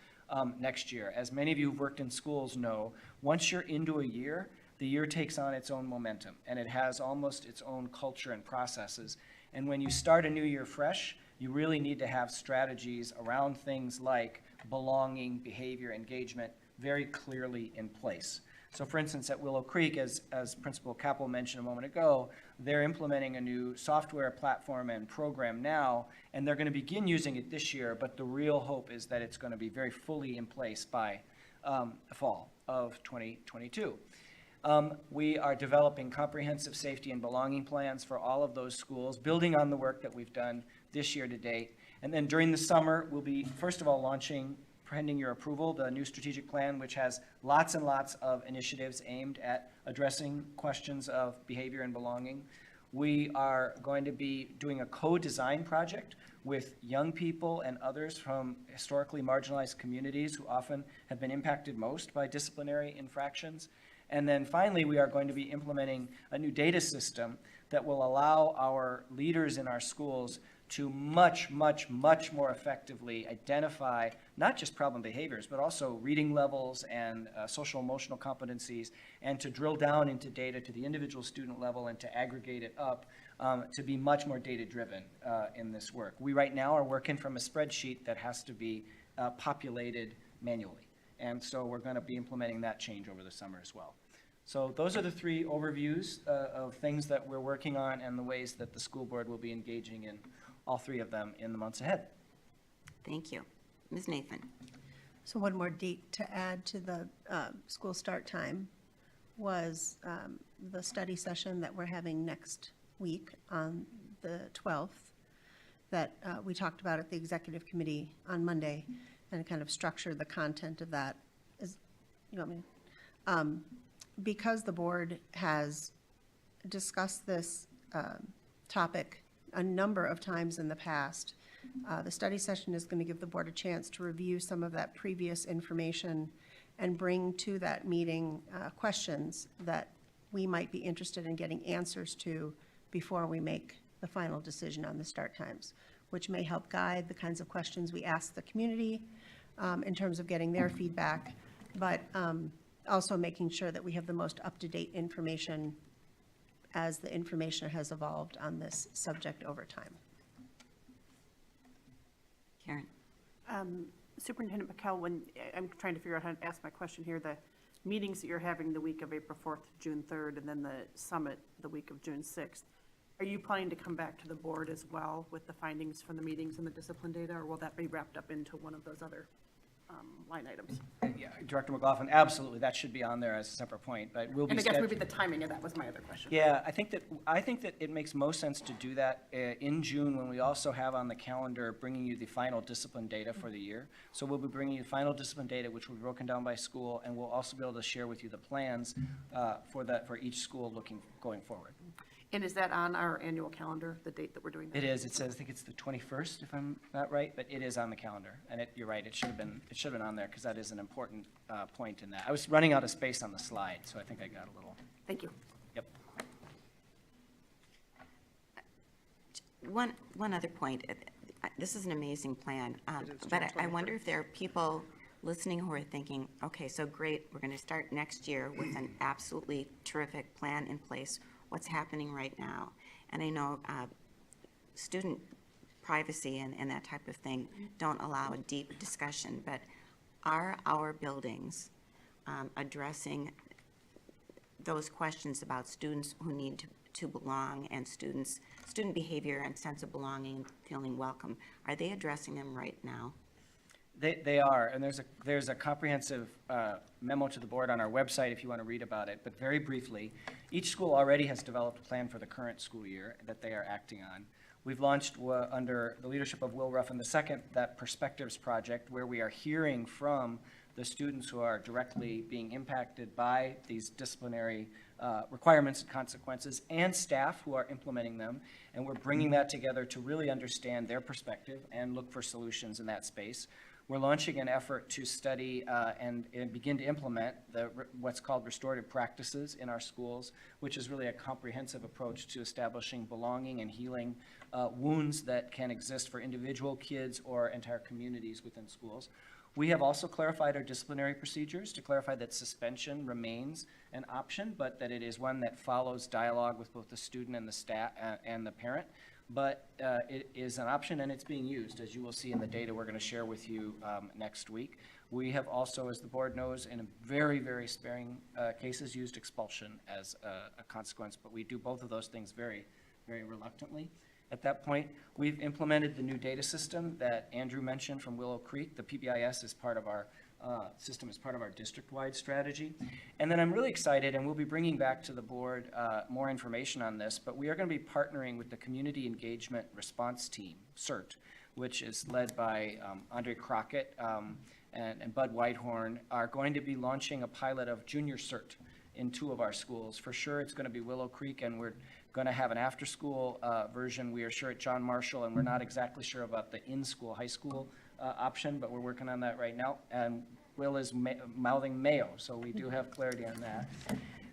next year. As many of you who've worked in schools know, once you're into a year, the year takes on its own momentum, and it has almost its own culture and processes. And when you start a new year fresh, you really need to have strategies around things like belonging, behavior, engagement very clearly in place. So for instance, at Willow Creek, as Principal Capel mentioned a moment ago, they're implementing a new software platform and program now, and they're going to begin using it this year, but the real hope is that it's going to be very fully in place by the fall of 2022. We are developing comprehensive safety and belonging plans for all of those schools, building on the work that we've done this year to date. And then during the summer, we'll be, first of all, launching, pending your approval, the new strategic plan, which has lots and lots of initiatives aimed at addressing questions of behavior and belonging. We are going to be doing a co-design project with young people and others from historically marginalized communities who often have been impacted most by disciplinary infractions. And then finally, we are going to be implementing a new data system that will allow our leaders in our schools to much more effectively identify not just problem behaviors, but also reading levels and social emotional competencies, and to drill down into data to the individual student level and to aggregate it up to be much more data-driven in this work. We right now are working from a spreadsheet that has to be populated manually. And so we're going to be implementing that change over the summer as well. So those are the three overviews of things that we're working on and the ways that the school board will be engaging in all three of them in the months ahead. Thank you. Ms. Nathan? So one more date to add to the school start time was the study session that we're having next week on the 12th that we talked about at the executive committee on Monday, and kind of structured the content of that. You want me? Because the board has discussed this topic a number of times in the past, the study session is going to give the board a chance to review some of that previous information and bring to that meeting questions that we might be interested in getting answers to before we make the final decision on the start times, which may help guide the kinds of questions we ask the community in terms of getting their feedback, but also making sure that we have the most up-to-date information as the information has evolved on this subject over time. Karen? Superintendent McKell, when I'm trying to figure out how to ask my question here, the meetings that you're having the week of April 4th, June 3rd, and then the summit the week of June 6th, are you planning to come back to the board as well with the findings from the meetings and the discipline data, or will that be wrapped up into one of those other line items? Yeah, Director McLaughlin, absolutely, that should be on there as a separate point, but we'll be. And I guess maybe the timing of that was my other question. Yeah, I think that it makes most sense to do that in June, when we also have on the calendar bringing you the final discipline data for the year. So we'll be bringing you final discipline data, which will be broken down by school, and we'll also be able to share with you the plans for each school going forward. And is that on our annual calendar, the date that we're doing that? It is. It says, I think it's the 21st, if I'm not right, but it is on the calendar. And you're right, it should have been on there, because that is an important point in that. I was running out of space on the slide, so I think I got a little. Thank you. Yep. One other point. This is an amazing plan, but I wonder if there are people listening who are thinking, okay, so great, we're going to start next year with an absolutely terrific plan in place. What's happening right now? And I know student privacy and that type of thing don't allow a deep discussion, but are our buildings addressing those questions about students who need to belong, and student behavior and sense of belonging and feeling welcome? Are they addressing them right now? They are, and there's a comprehensive memo to the board on our website if you want to read about it. But very briefly, each school already has developed a plan for the current school year that they are acting on. We've launched under the leadership of Will Ruffin II that Perspectives Project, where we are hearing from the students who are directly being impacted by these disciplinary requirements and consequences, and staff who are implementing them. And we're bringing that together to really understand their perspective and look for solutions in that space. We're launching an effort to study and begin to implement what's called restorative practices in our schools, which is really a comprehensive approach to establishing belonging and healing wounds that can exist for individual kids or entire communities within schools. We have also clarified our disciplinary procedures to clarify that suspension remains an option, but that it is one that follows dialogue with both the student and the staff and the parent. But it is an option, and it's being used, as you will see in the data we're going to share with you next week. We have also, as the board knows, in very, very sparing cases, used expulsion as a consequence, but we do both of those things very, very reluctantly. At that point, we've implemented the new data system that Andrew mentioned from Willow Creek. The Pbis is part of our system, as part of our district-wide strategy. And then I'm really excited, and we'll be bringing back to the board more information on this, but we are going to be partnering with the Community Engagement Response Team, CERT, which is led by Andre Crockett and Bud Whitehorn, are going to be launching a pilot of Junior CERT in 2 of our schools. For sure, it's going to be Willow Creek, and we're going to have an after-school version. We are sure at John Marshall, and we're not exactly sure about the in-school, high school option, but we're working on that right now. And Will is mouthing Mayo, so we do have clarity on that.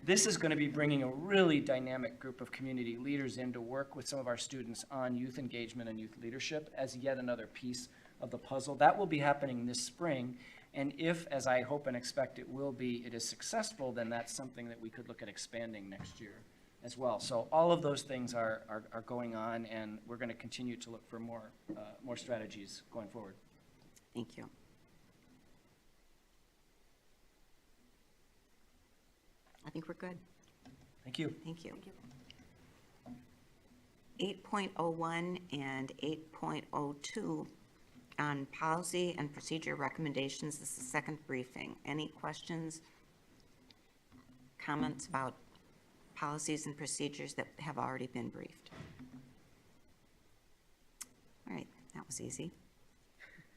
This is going to be bringing a really dynamic group of community leaders in to work with some of our students on youth engagement and youth leadership as yet another piece of the puzzle. That will be happening this spring. And if, as I hope and expect it will be, it is successful, then that's something that we could look at expanding next year as well. So all of those things are going on, and we're going to continue to look for more strategies going forward. Thank you. I think we're good. Thank you. Thank you. 8.01 and 8.02 on policy and procedure recommendations. This is the second briefing. Any questions, comments about policies and procedures that have already been briefed? All right, that was easy.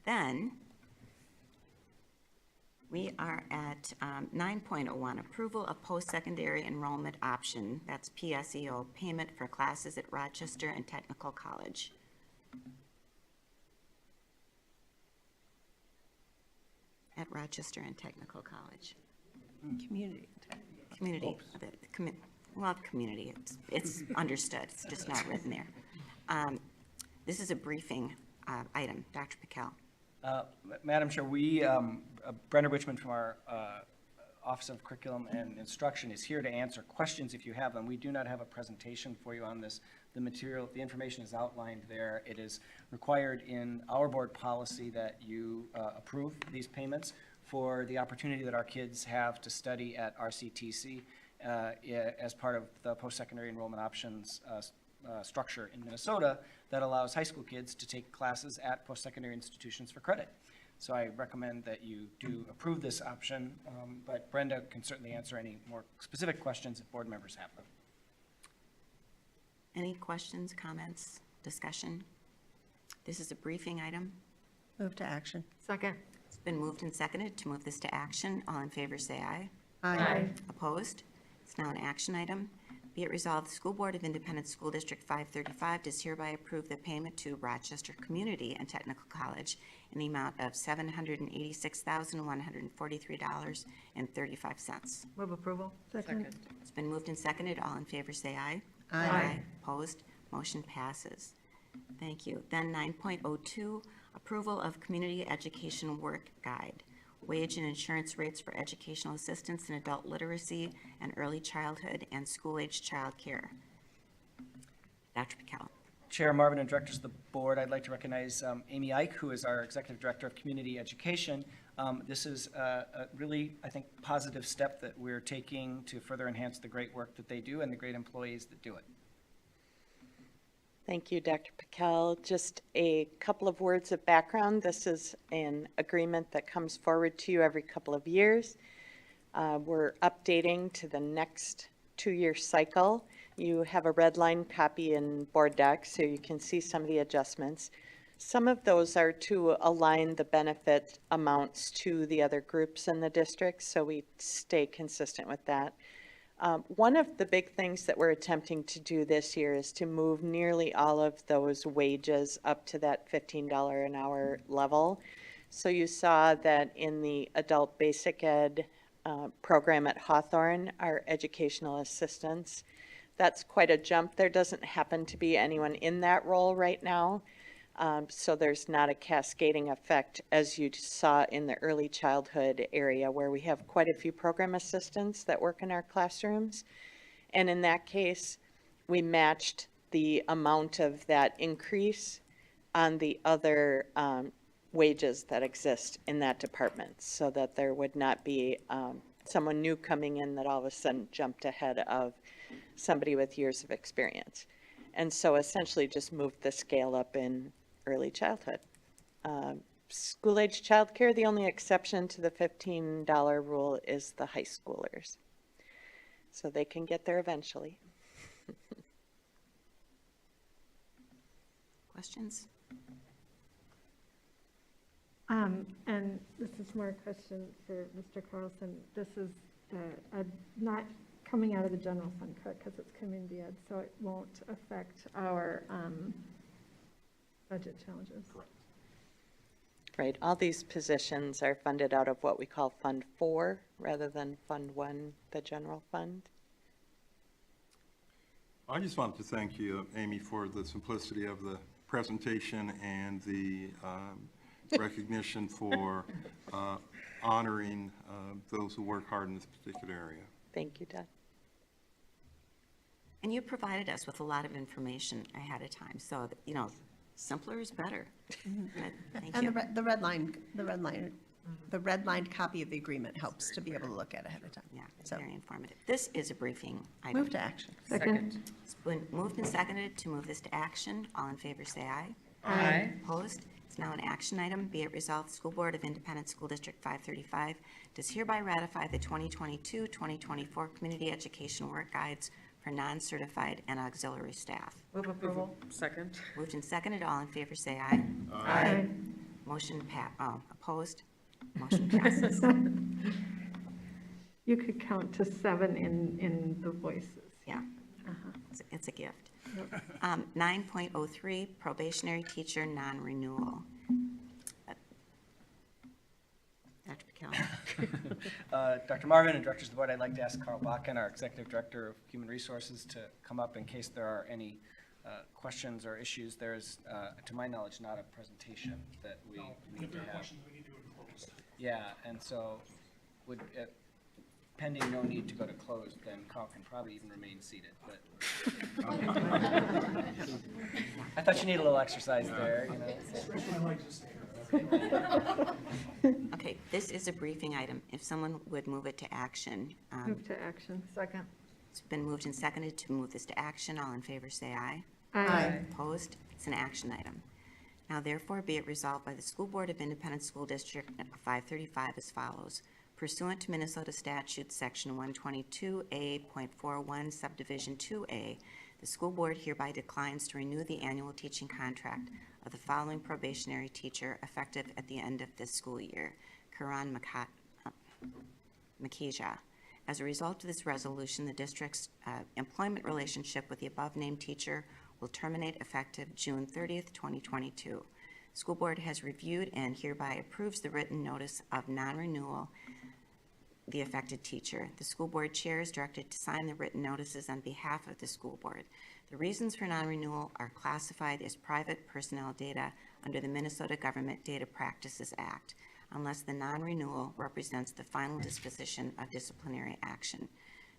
Then we are at 9.01, approval of post-secondary enrollment option. That's PSEO, payment for classes at Rochester and Technical College. At Rochester and Technical College. Community. Community, well, community, it's understood, it's just not written there. This is a briefing item. Dr. Piquel. Madam Chair, Brenda Richmond from our Office of Curriculum and Instruction is here to answer questions if you have them. We do not have a presentation for you on this. The material, the information is outlined there. It is required in our board policy that you approve these payments for the opportunity that our kids have to study at RCTC as part of the post-secondary enrollment options structure in Minnesota that allows high school kids to take classes at post-secondary institutions for credit. So I recommend that you do approve this option, but Brenda can certainly answer any more specific questions if board members have them. Any questions, comments, discussion? This is a briefing item. Move to action. Second. It's been moved and seconded to move this to action. All in favor say aye. Aye. Opposed? It's now an action item. Be it resolved, the School Board of Independent School District 535 does hereby approve the payment to Rochester Community and Technical College in the amount of $786,143.35. Move approval. Second. It's been moved and seconded. All in favor say aye. Aye. Opposed? Motion passes. Thank you. Then 9.02, approval of Community Education Work Guide, wage and insurance rates for educational assistance in adult literacy and early childhood and school-age child care. Dr. Piquel. Chair Marvin and directors of the board, I'd like to recognize Amy Ike, who is our Executive Director of Community Education. This is a really, I think, positive step that we're taking to further enhance the great work that they do and the great employees that do it. Thank you, Dr. Piquel. Just a couple of words of background. This is an agreement that comes forward to you every couple of years. We're updating to the next 2-year cycle. You have a red line copy in board docs, so you can see some of the adjustments. Some of those are to align the benefit amounts to the other groups in the district, so we stay consistent with that. One of the big things that we're attempting to do this year is to move nearly all of those wages up to that $15 an hour level. So you saw that in the adult basic ed program at Hawthorne, our educational assistants, that's quite a jump. There doesn't happen to be anyone in that role right now. So there's not a cascading effect as you saw in the early childhood area where we have quite a few program assistants that work in our classrooms. And in that case, we matched the amount of that increase on the other wages that exist in that department so that there would not be someone new coming in that all of a sudden jumped ahead of somebody with years of experience. And so essentially just moved the scale up in early childhood. School-age childcare, the only exception to the $15 rule is the high schoolers. So they can get there eventually. Questions? And this is more a question for Mr. Carlson. This is not coming out of the general fund, correct, because it's community ed, so it won't affect our budget challenges. Correct. Right, all these positions are funded out of what we call Fund 4 rather than Fund 1, the general fund. I just wanted to thank you, Amy, for the simplicity of the presentation and the recognition for honoring those who work hard in this particular area. Thank you, Deb. And you provided us with a lot of information ahead of time, so, you know, simpler is better. But thank And you. the red lined copy of the agreement helps to be able to look at ahead of time. Yeah, it's So- very informative. This is a briefing item. Move to action. Second. It's been moved and seconded to move this to action. All in favor, say aye. Aye. Opposed? It's now an action item. Be it resolved, the School Board of Independent School District 535 does hereby ratify the 2022-2024 Community Education Work Guides for non-certified and auxiliary staff. Move approval. Second. Moved and seconded. All in favor, say aye. Aye. Motion opposed? Motion passes. You could count to 7 in the voices. Yeah. It's a gift. 9.03, probationary teacher non-renewal. Dr. Piquel. Dr. Marvin and directors of the board, I'd like to ask Carl Bakken, our Executive Director of Human Resources, to come up in case there are any questions or issues. There is, to my knowledge, not a presentation that we need to have. Yeah, and so would, pending no need to go to closed, then Carl can probably even remain seated, but. I thought you needed a little exercise there, you know. Okay, this is a briefing item. If someone would move it to action. Move to action. Second. It's been moved and seconded to move this to action. All in favor, say aye. Aye. Opposed? It's an action item. Now therefore be it resolved by the School Board of Independent School District 535 as follows. Pursuant to Minnesota Statute Section 122A.41 Subdivision 2A, the school board hereby declines to renew the annual teaching contract of the following probationary teacher effective at the end of this school year, Karan Makija. As a result of this resolution, the district's employment relationship with the above-named teacher will terminate effective June 30th, 2022. School board has reviewed and hereby approves the written notice of non-renewal the affected teacher. The school board chair is directed to sign the written notices on behalf of the school board. The reasons for non-renewal are classified as private personnel data under the Minnesota Government Data Practices Act, unless the non-renewal represents the final disposition of disciplinary action.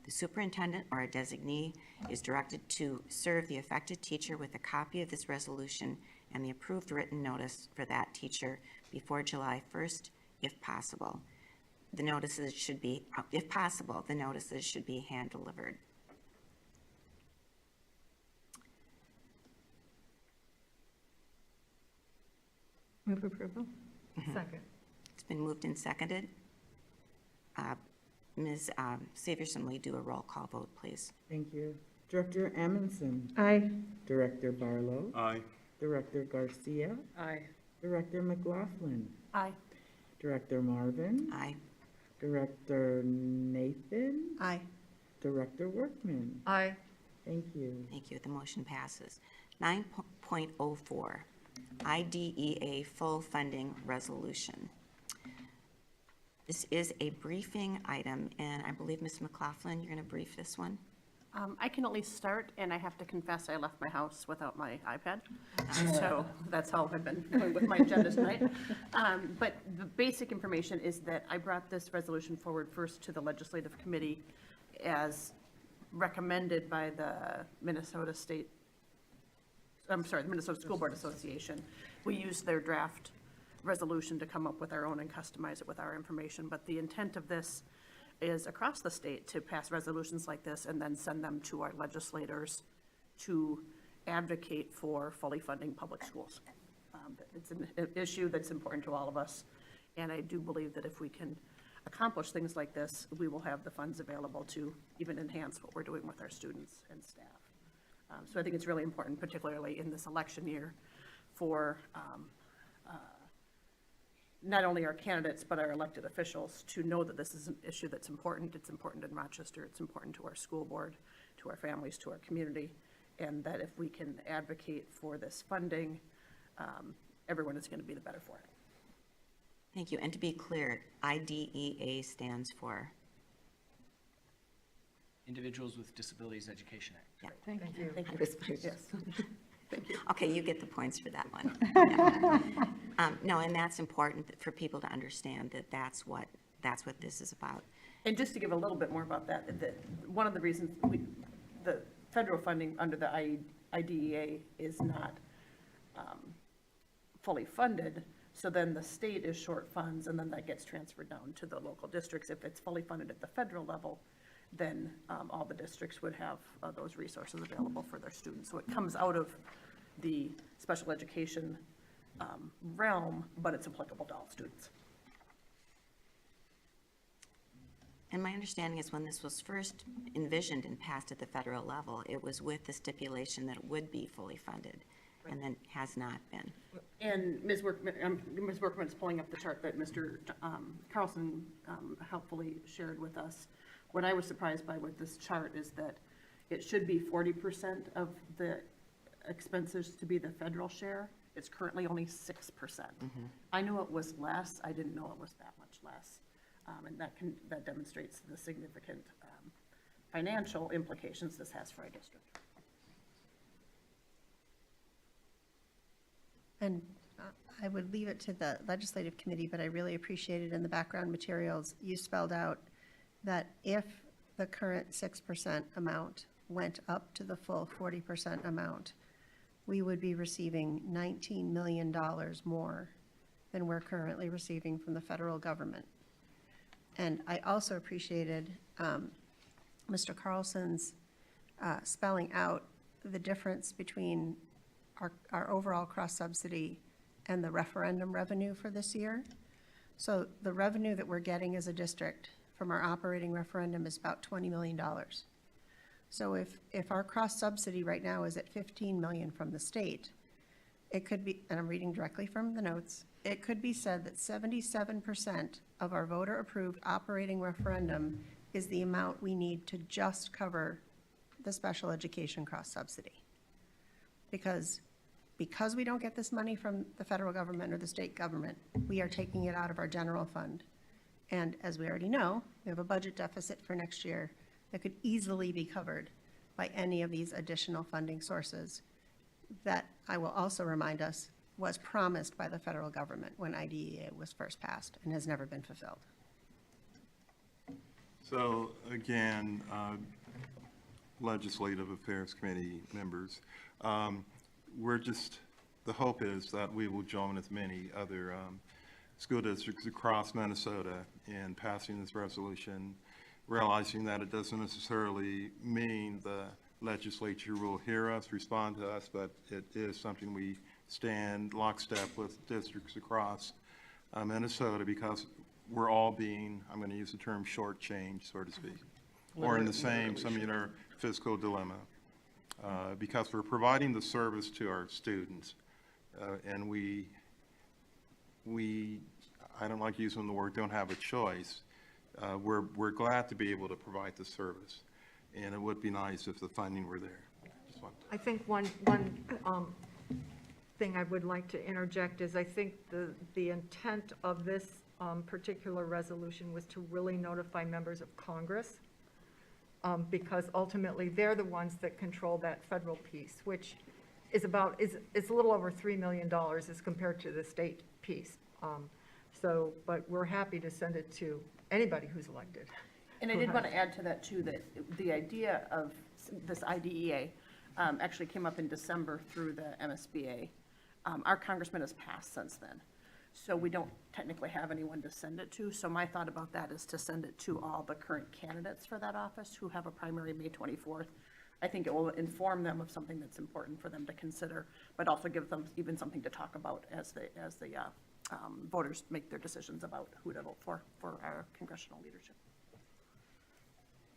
The superintendent or a designee is directed to serve the affected teacher with a copy of this resolution and the approved written notice for that teacher before July 1st, if possible. The notices should be, if possible, the notices should be hand-delivered. Move approval. Second. It's been moved and seconded. Ms. Severson, will you do a roll call vote, please? Thank you. Director Amundson. Aye. Director Barlow. Aye. Director Garcia. Aye. Director McLaughlin. Aye. Director Marvin. Aye. Director Nathan. Aye. Director Workman. Aye. Thank you. Thank you. The motion passes. 9.04, IDEA full funding resolution. This is a briefing item, and I believe, Ms. McLaughlin, you're going to brief this one? I can at least start, and I have to confess I left my house without my iPad. So that's how I've been going with my agenda tonight. But the basic information is that I brought this resolution forward first to the legislative committee as recommended by the Minnesota School Board Association. We used their draft resolution to come up with our own and customize it with our information. But the intent of this is across the state to pass resolutions like this and then send them to our legislators to advocate for fully funding public schools. It's an issue that's important to all of us, and I do believe that if we can accomplish things like this, we will have the funds available to even enhance what we're doing with our students and staff. So I think it's really important, particularly in this election year, for not only our candidates, but our elected officials to know that this is an issue that's important. It's important in Rochester. It's important to our school board, to our families, to our community, and that if we can advocate for this funding, everyone is going to be the better for it. Thank you. And to be clear, IDEA stands for? Individuals with Disabilities Education Act. Yeah. Thank you. Thank you. I was- Yes. Okay, you get the points for that one. Yeah. No, and that's important for people to understand that that's what this is about. And just to give a little bit more about that, one of the reasons the federal funding under the IDEA is not fully funded, so then the state is short funds, and then that gets transferred down to the local districts. If it's fully funded at the federal level, then all the districts would have those resources available for their students. So it comes out of the special education realm, but it's applicable to all students. And my understanding is when this was first envisioned and passed at the federal level, it was with the stipulation that it would be fully funded, and then has not been. And Ms. Workman's pulling up the chart that Mr. Carlson helpfully shared with us. What I was surprised by with this chart is that it should be 40% of the expenses to be the federal share. It's currently only 6%. I knew it was less. I didn't know it was that much less. And that demonstrates the significant financial implications this has for our district. And I would leave it to the legislative committee, but I really appreciated in the background materials, you spelled out that if the current 6% amount went up to the full 40% amount, we would be receiving $19 million more than we're currently receiving from the federal government. And I also appreciated Mr. Carlson's spelling out the difference between our overall cross-subsidy and the referendum revenue for this year. So the revenue that we're getting as a district from our operating referendum is about $20 million. So if our cross-subsidy right now is at $15 million from the state, it could be, and I'm reading directly from the notes, it could be said that 77% of our voter-approved operating referendum is the amount we need to just cover the special education cross-subsidy. Because we don't get this money from the federal government or the state government, we are taking it out of our general fund. And as we already know, we have a budget deficit for next year that could easily be covered by any of these additional funding sources that, I will also remind us, was promised by the federal government when IDEA was first passed and has never been fulfilled. So again, Legislative Affairs Committee members, the hope is that we will join as many other school districts across Minnesota in passing this resolution, realizing that it doesn't necessarily mean the legislature will hear us, respond to us, but it is something we stand lockstep with districts across Minnesota, because we're all being, I'm going to use the term shortchanged, so to speak, or in the same similar fiscal dilemma, because we're providing the service to our students, and we, I don't like using the word don't have a choice. We're glad to be able to provide the service, and it would be nice if the funding were there. I think one thing I would like to interject is I think the intent of this particular resolution was to really notify members of Congress, because ultimately they're the ones that control that federal piece, which is it's a little over $3 million as compared to the state piece. But we're happy to send it to anybody who's elected. And I did want to add to that too, that the idea of this IDEA actually came up in December through the MSBA. Our congressman has passed since then, so we don't technically have anyone to send it to. So my thought about that is to send it to all the current candidates for that office who have a primary May 24th. I think it will inform them of something that's important for them to consider, but also give them even something to talk about as the voters make their decisions about who to vote for our congressional leadership.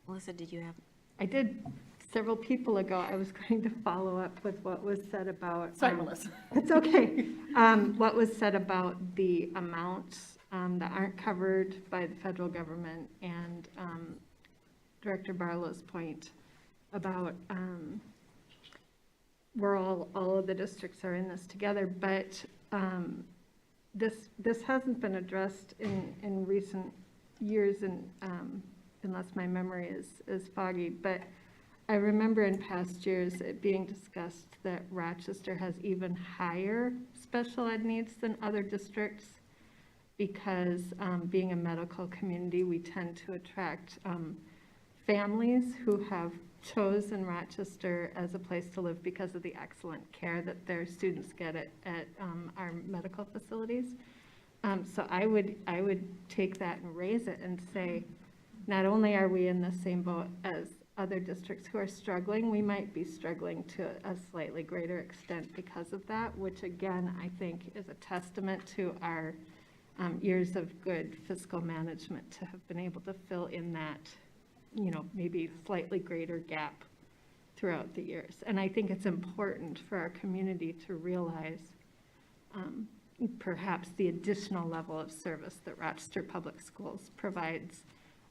Melissa, did you have? I did several people ago. I was going to follow up with what was said about. Sorry, Melissa. It's okay. What was said about the amounts that aren't covered by the federal government, and Director Barlow's point about we're all of the districts are in this together, but this hasn't been addressed in recent years, and unless my memory is foggy, but I remember in past years it being discussed that Rochester has even higher special ed needs than other districts because being a medical community, we tend to attract families who have chosen Rochester as a place to live because of the excellent care that their students get at our medical facilities. So I would take that and raise it and say, not only are we in the same boat as other districts who are struggling, we might be struggling to a slightly greater extent because of that, which again, I think is a testament to our years of good fiscal management to have been able to fill in that, maybe slightly greater gap throughout the years. And I think it's important for our community to realize perhaps the additional level of service that Rochester Public Schools provides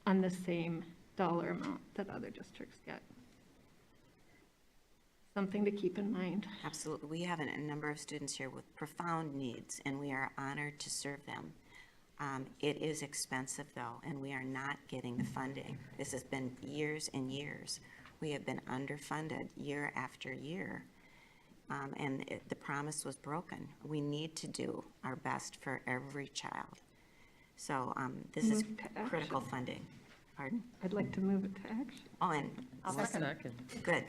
on the same dollar amount that other districts get. Something to keep in mind. Absolutely. We have a number of students here with profound needs, and we are honored to serve them. It is expensive, though, and we are not getting the funding. This has been years and years. We have been underfunded year after year, and the promise was broken. We need to do our best for every child. So this is critical funding. Pardon? I'd like to move it to action. Oh, and I'll second that. good.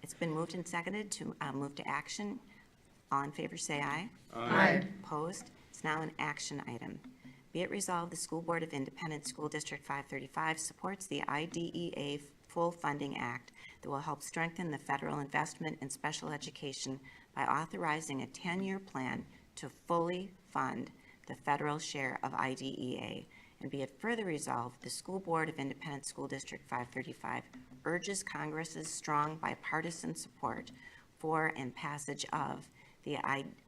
It's been moved and seconded to move to action. All in favor, say aye. Aye. Opposed? It's now an action item. Be it resolved, the School Board of Independent School District 535 supports the IDEA Full Funding Act that will help strengthen the federal investment in special education by authorizing a 10-year plan to fully fund the federal share of IDEA. And be it further resolved, the School Board of Independent School District 535 urges Congress's strong bipartisan support for and passage of the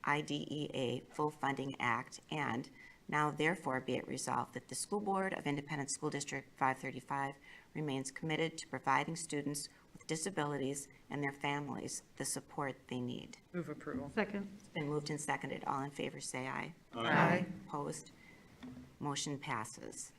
IDEA Full Funding Act, and now therefore be it resolved that the School Board of Independent School District 535 remains committed to providing students with disabilities and their families the support they need. Move approval. Second. It's been moved and seconded. All in favor, say aye. Aye. Opposed? Motion passes.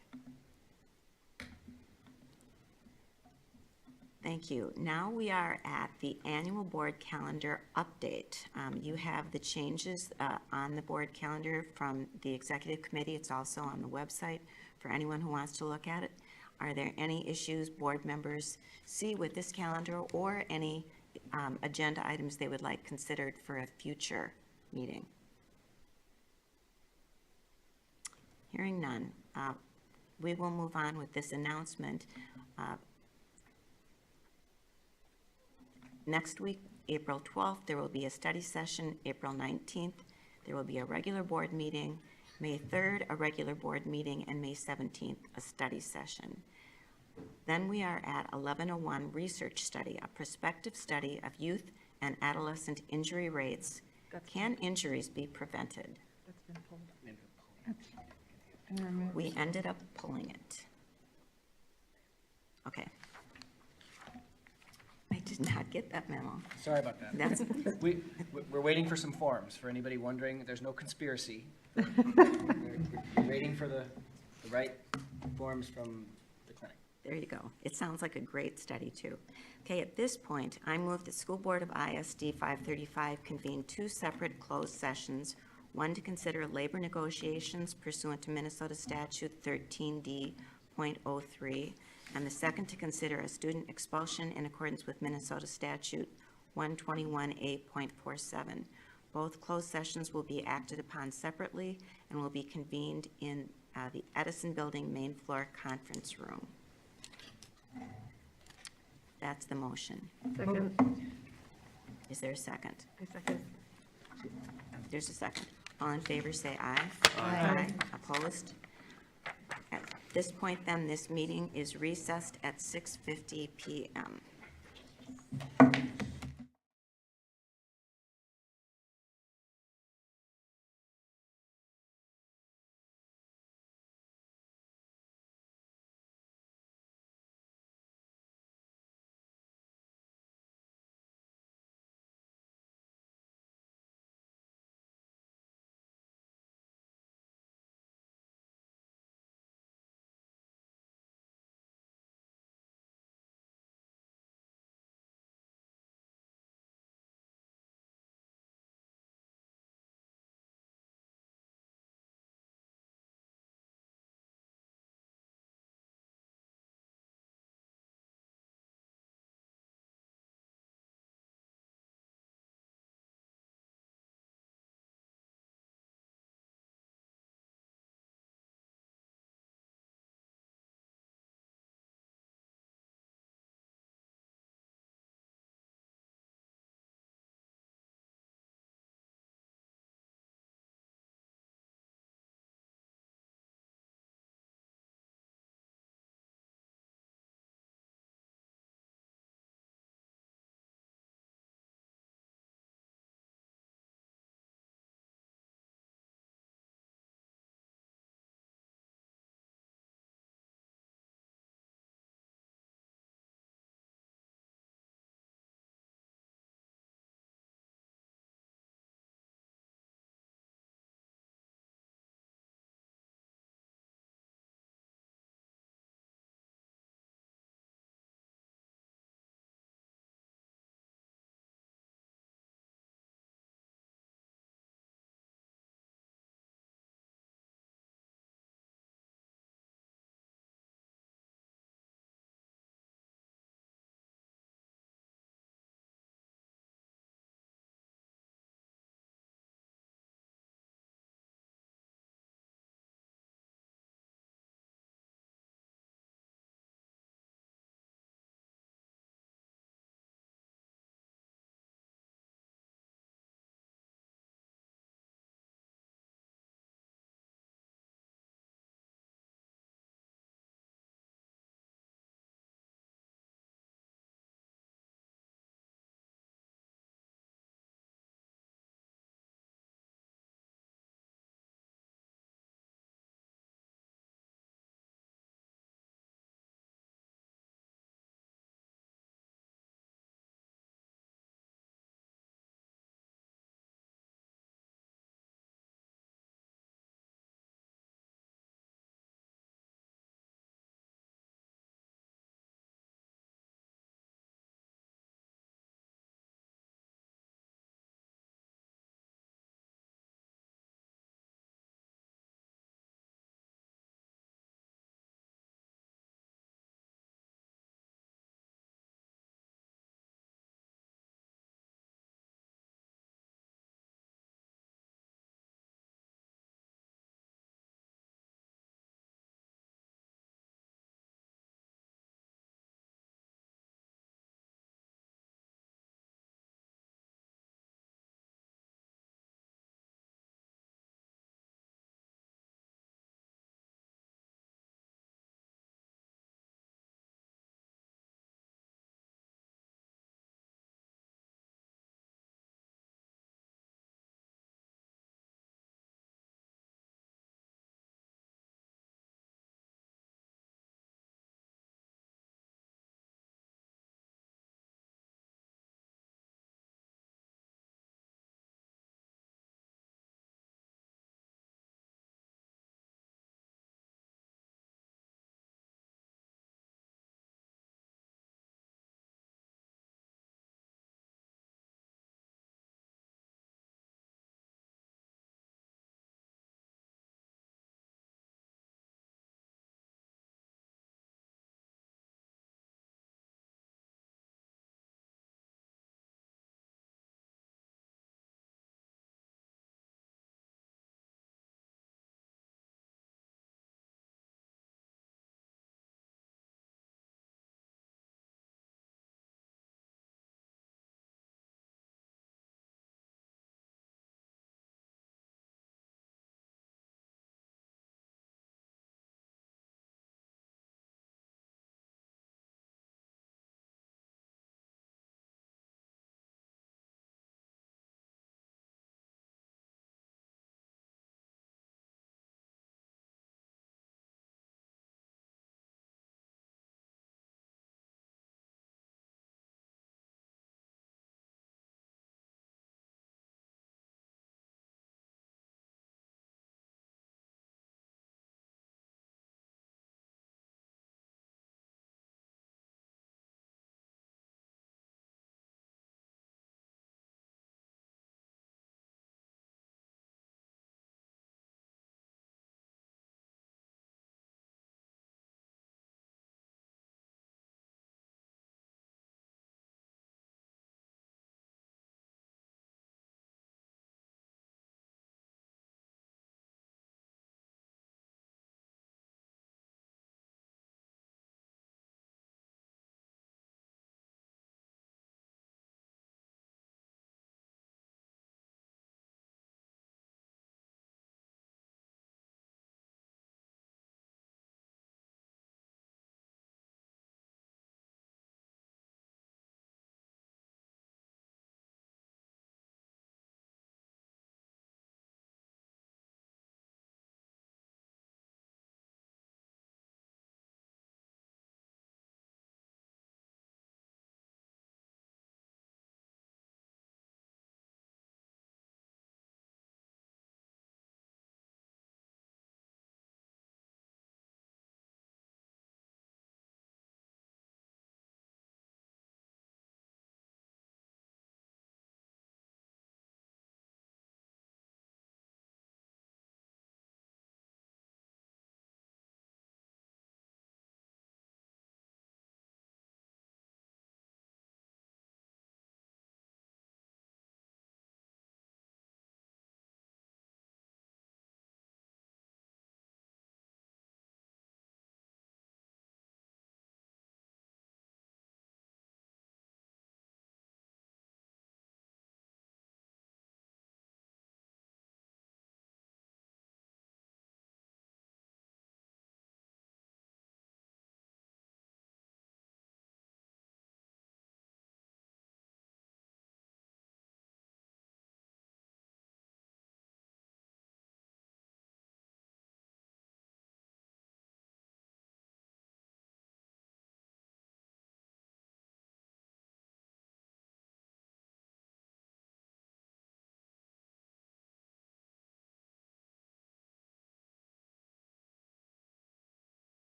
Thank you. Now we are at the annual board calendar update. You have the changes on the board calendar from the executive committee. It's also on the website for anyone who wants to look at it. Are there any issues board members see with this calendar or any agenda items they would like considered for a future meeting? Hearing none, we will move on with this announcement. Next week, April 12th, there will be a study session. April 19th, there will be a regular board meeting. May 3rd, a regular board meeting, and May 17th, a study session. Then we are at 1101 research study, a prospective study of youth and adolescent injury rates. Can injuries be prevented? That's been pulled. We ended up pulling it. Okay. I did not get that memo. Sorry about that. That's, We're waiting for some forms. For anybody wondering, there's no conspiracy. We're waiting for the right forms from the clinic. there you go. It sounds like a great study, too. Okay, at this point, I move the School Board of ISD 535 convene two separate closed sessions, one to consider labor negotiations pursuant to Minnesota Statute 13D.03, and the second to consider a student expulsion in accordance with Minnesota Statute 121A.47. Both closed sessions will be acted upon separately and will be convened in the Edison Building main floor conference room. That's the motion. Second. Is there a second? I second. There's a second. All in favor, say aye. Aye. Opposed? At this point, then, this meeting is recessed at 6:50 PM.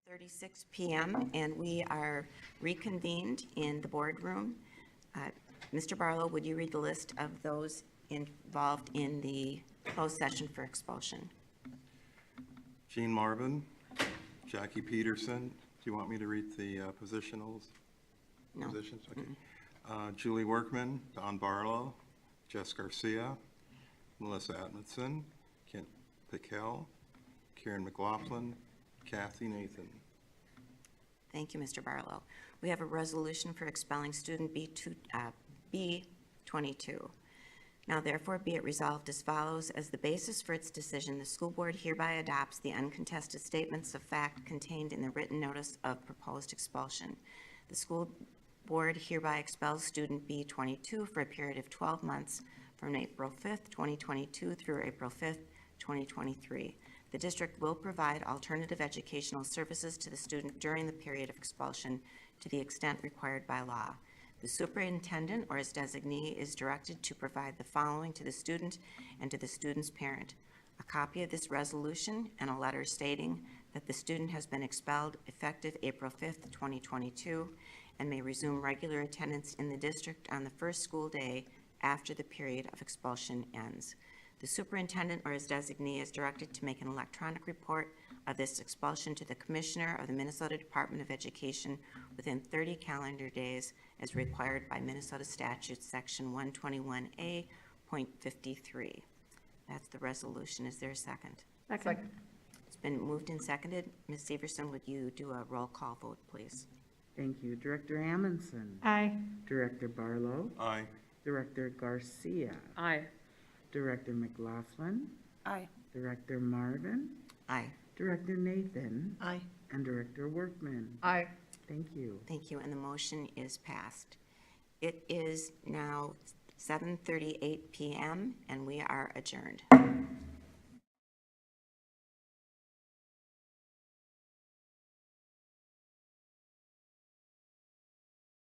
7:36 p.m. and we are reconvened in the boardroom. Mr. Barlow, would you read the list of those involved in the closed session for expulsion? Jean Marvin, Jackie Peterson. Do you want me to read the positionals? No. Positions? Okay. Julie Workman, Don Barlow, Jess Garcia, Melissa Atkinson, Kent Pickell, Karen McLaughlin, Kathy Nathan. Thank you, Mr. Barlow. We have a resolution for expelling student B22. Now therefore be it resolved as follows: as the basis for its decision, the school board hereby adopts the uncontested statements of fact contained in the written notice of proposed expulsion. The school board hereby expels student B22 for a period of 12 months from April 5th, 2022 through April 5th, 2023. The district will provide alternative educational services to the student during the period of expulsion to the extent required by law. The superintendent or his designee is directed to provide the following to the student and to the student's parent: a copy of this resolution and a letter stating that the student has been expelled effective April 5th, 2022, and may resume regular attendance in the district on the first school day after the period of expulsion ends. The superintendent or his designee is directed to make an electronic report of this expulsion to the Commissioner of the Minnesota Department of Education within 30 calendar days as required by Minnesota Statute Section 121A.53. That's the resolution. Is there a second? Second. It's been moved and seconded. Ms. Severson, would you do a roll call vote, please? Thank you. Director Amundson. Aye. Director Barlow. Aye. Director Garcia. Aye. Director McLaughlin. Aye. Director Marvin. Aye. Director Nathan. Aye. And Director Workman. Aye. Thank you. Thank you, and the motion is passed. It is now 7:38 p.m., and we are adjourned.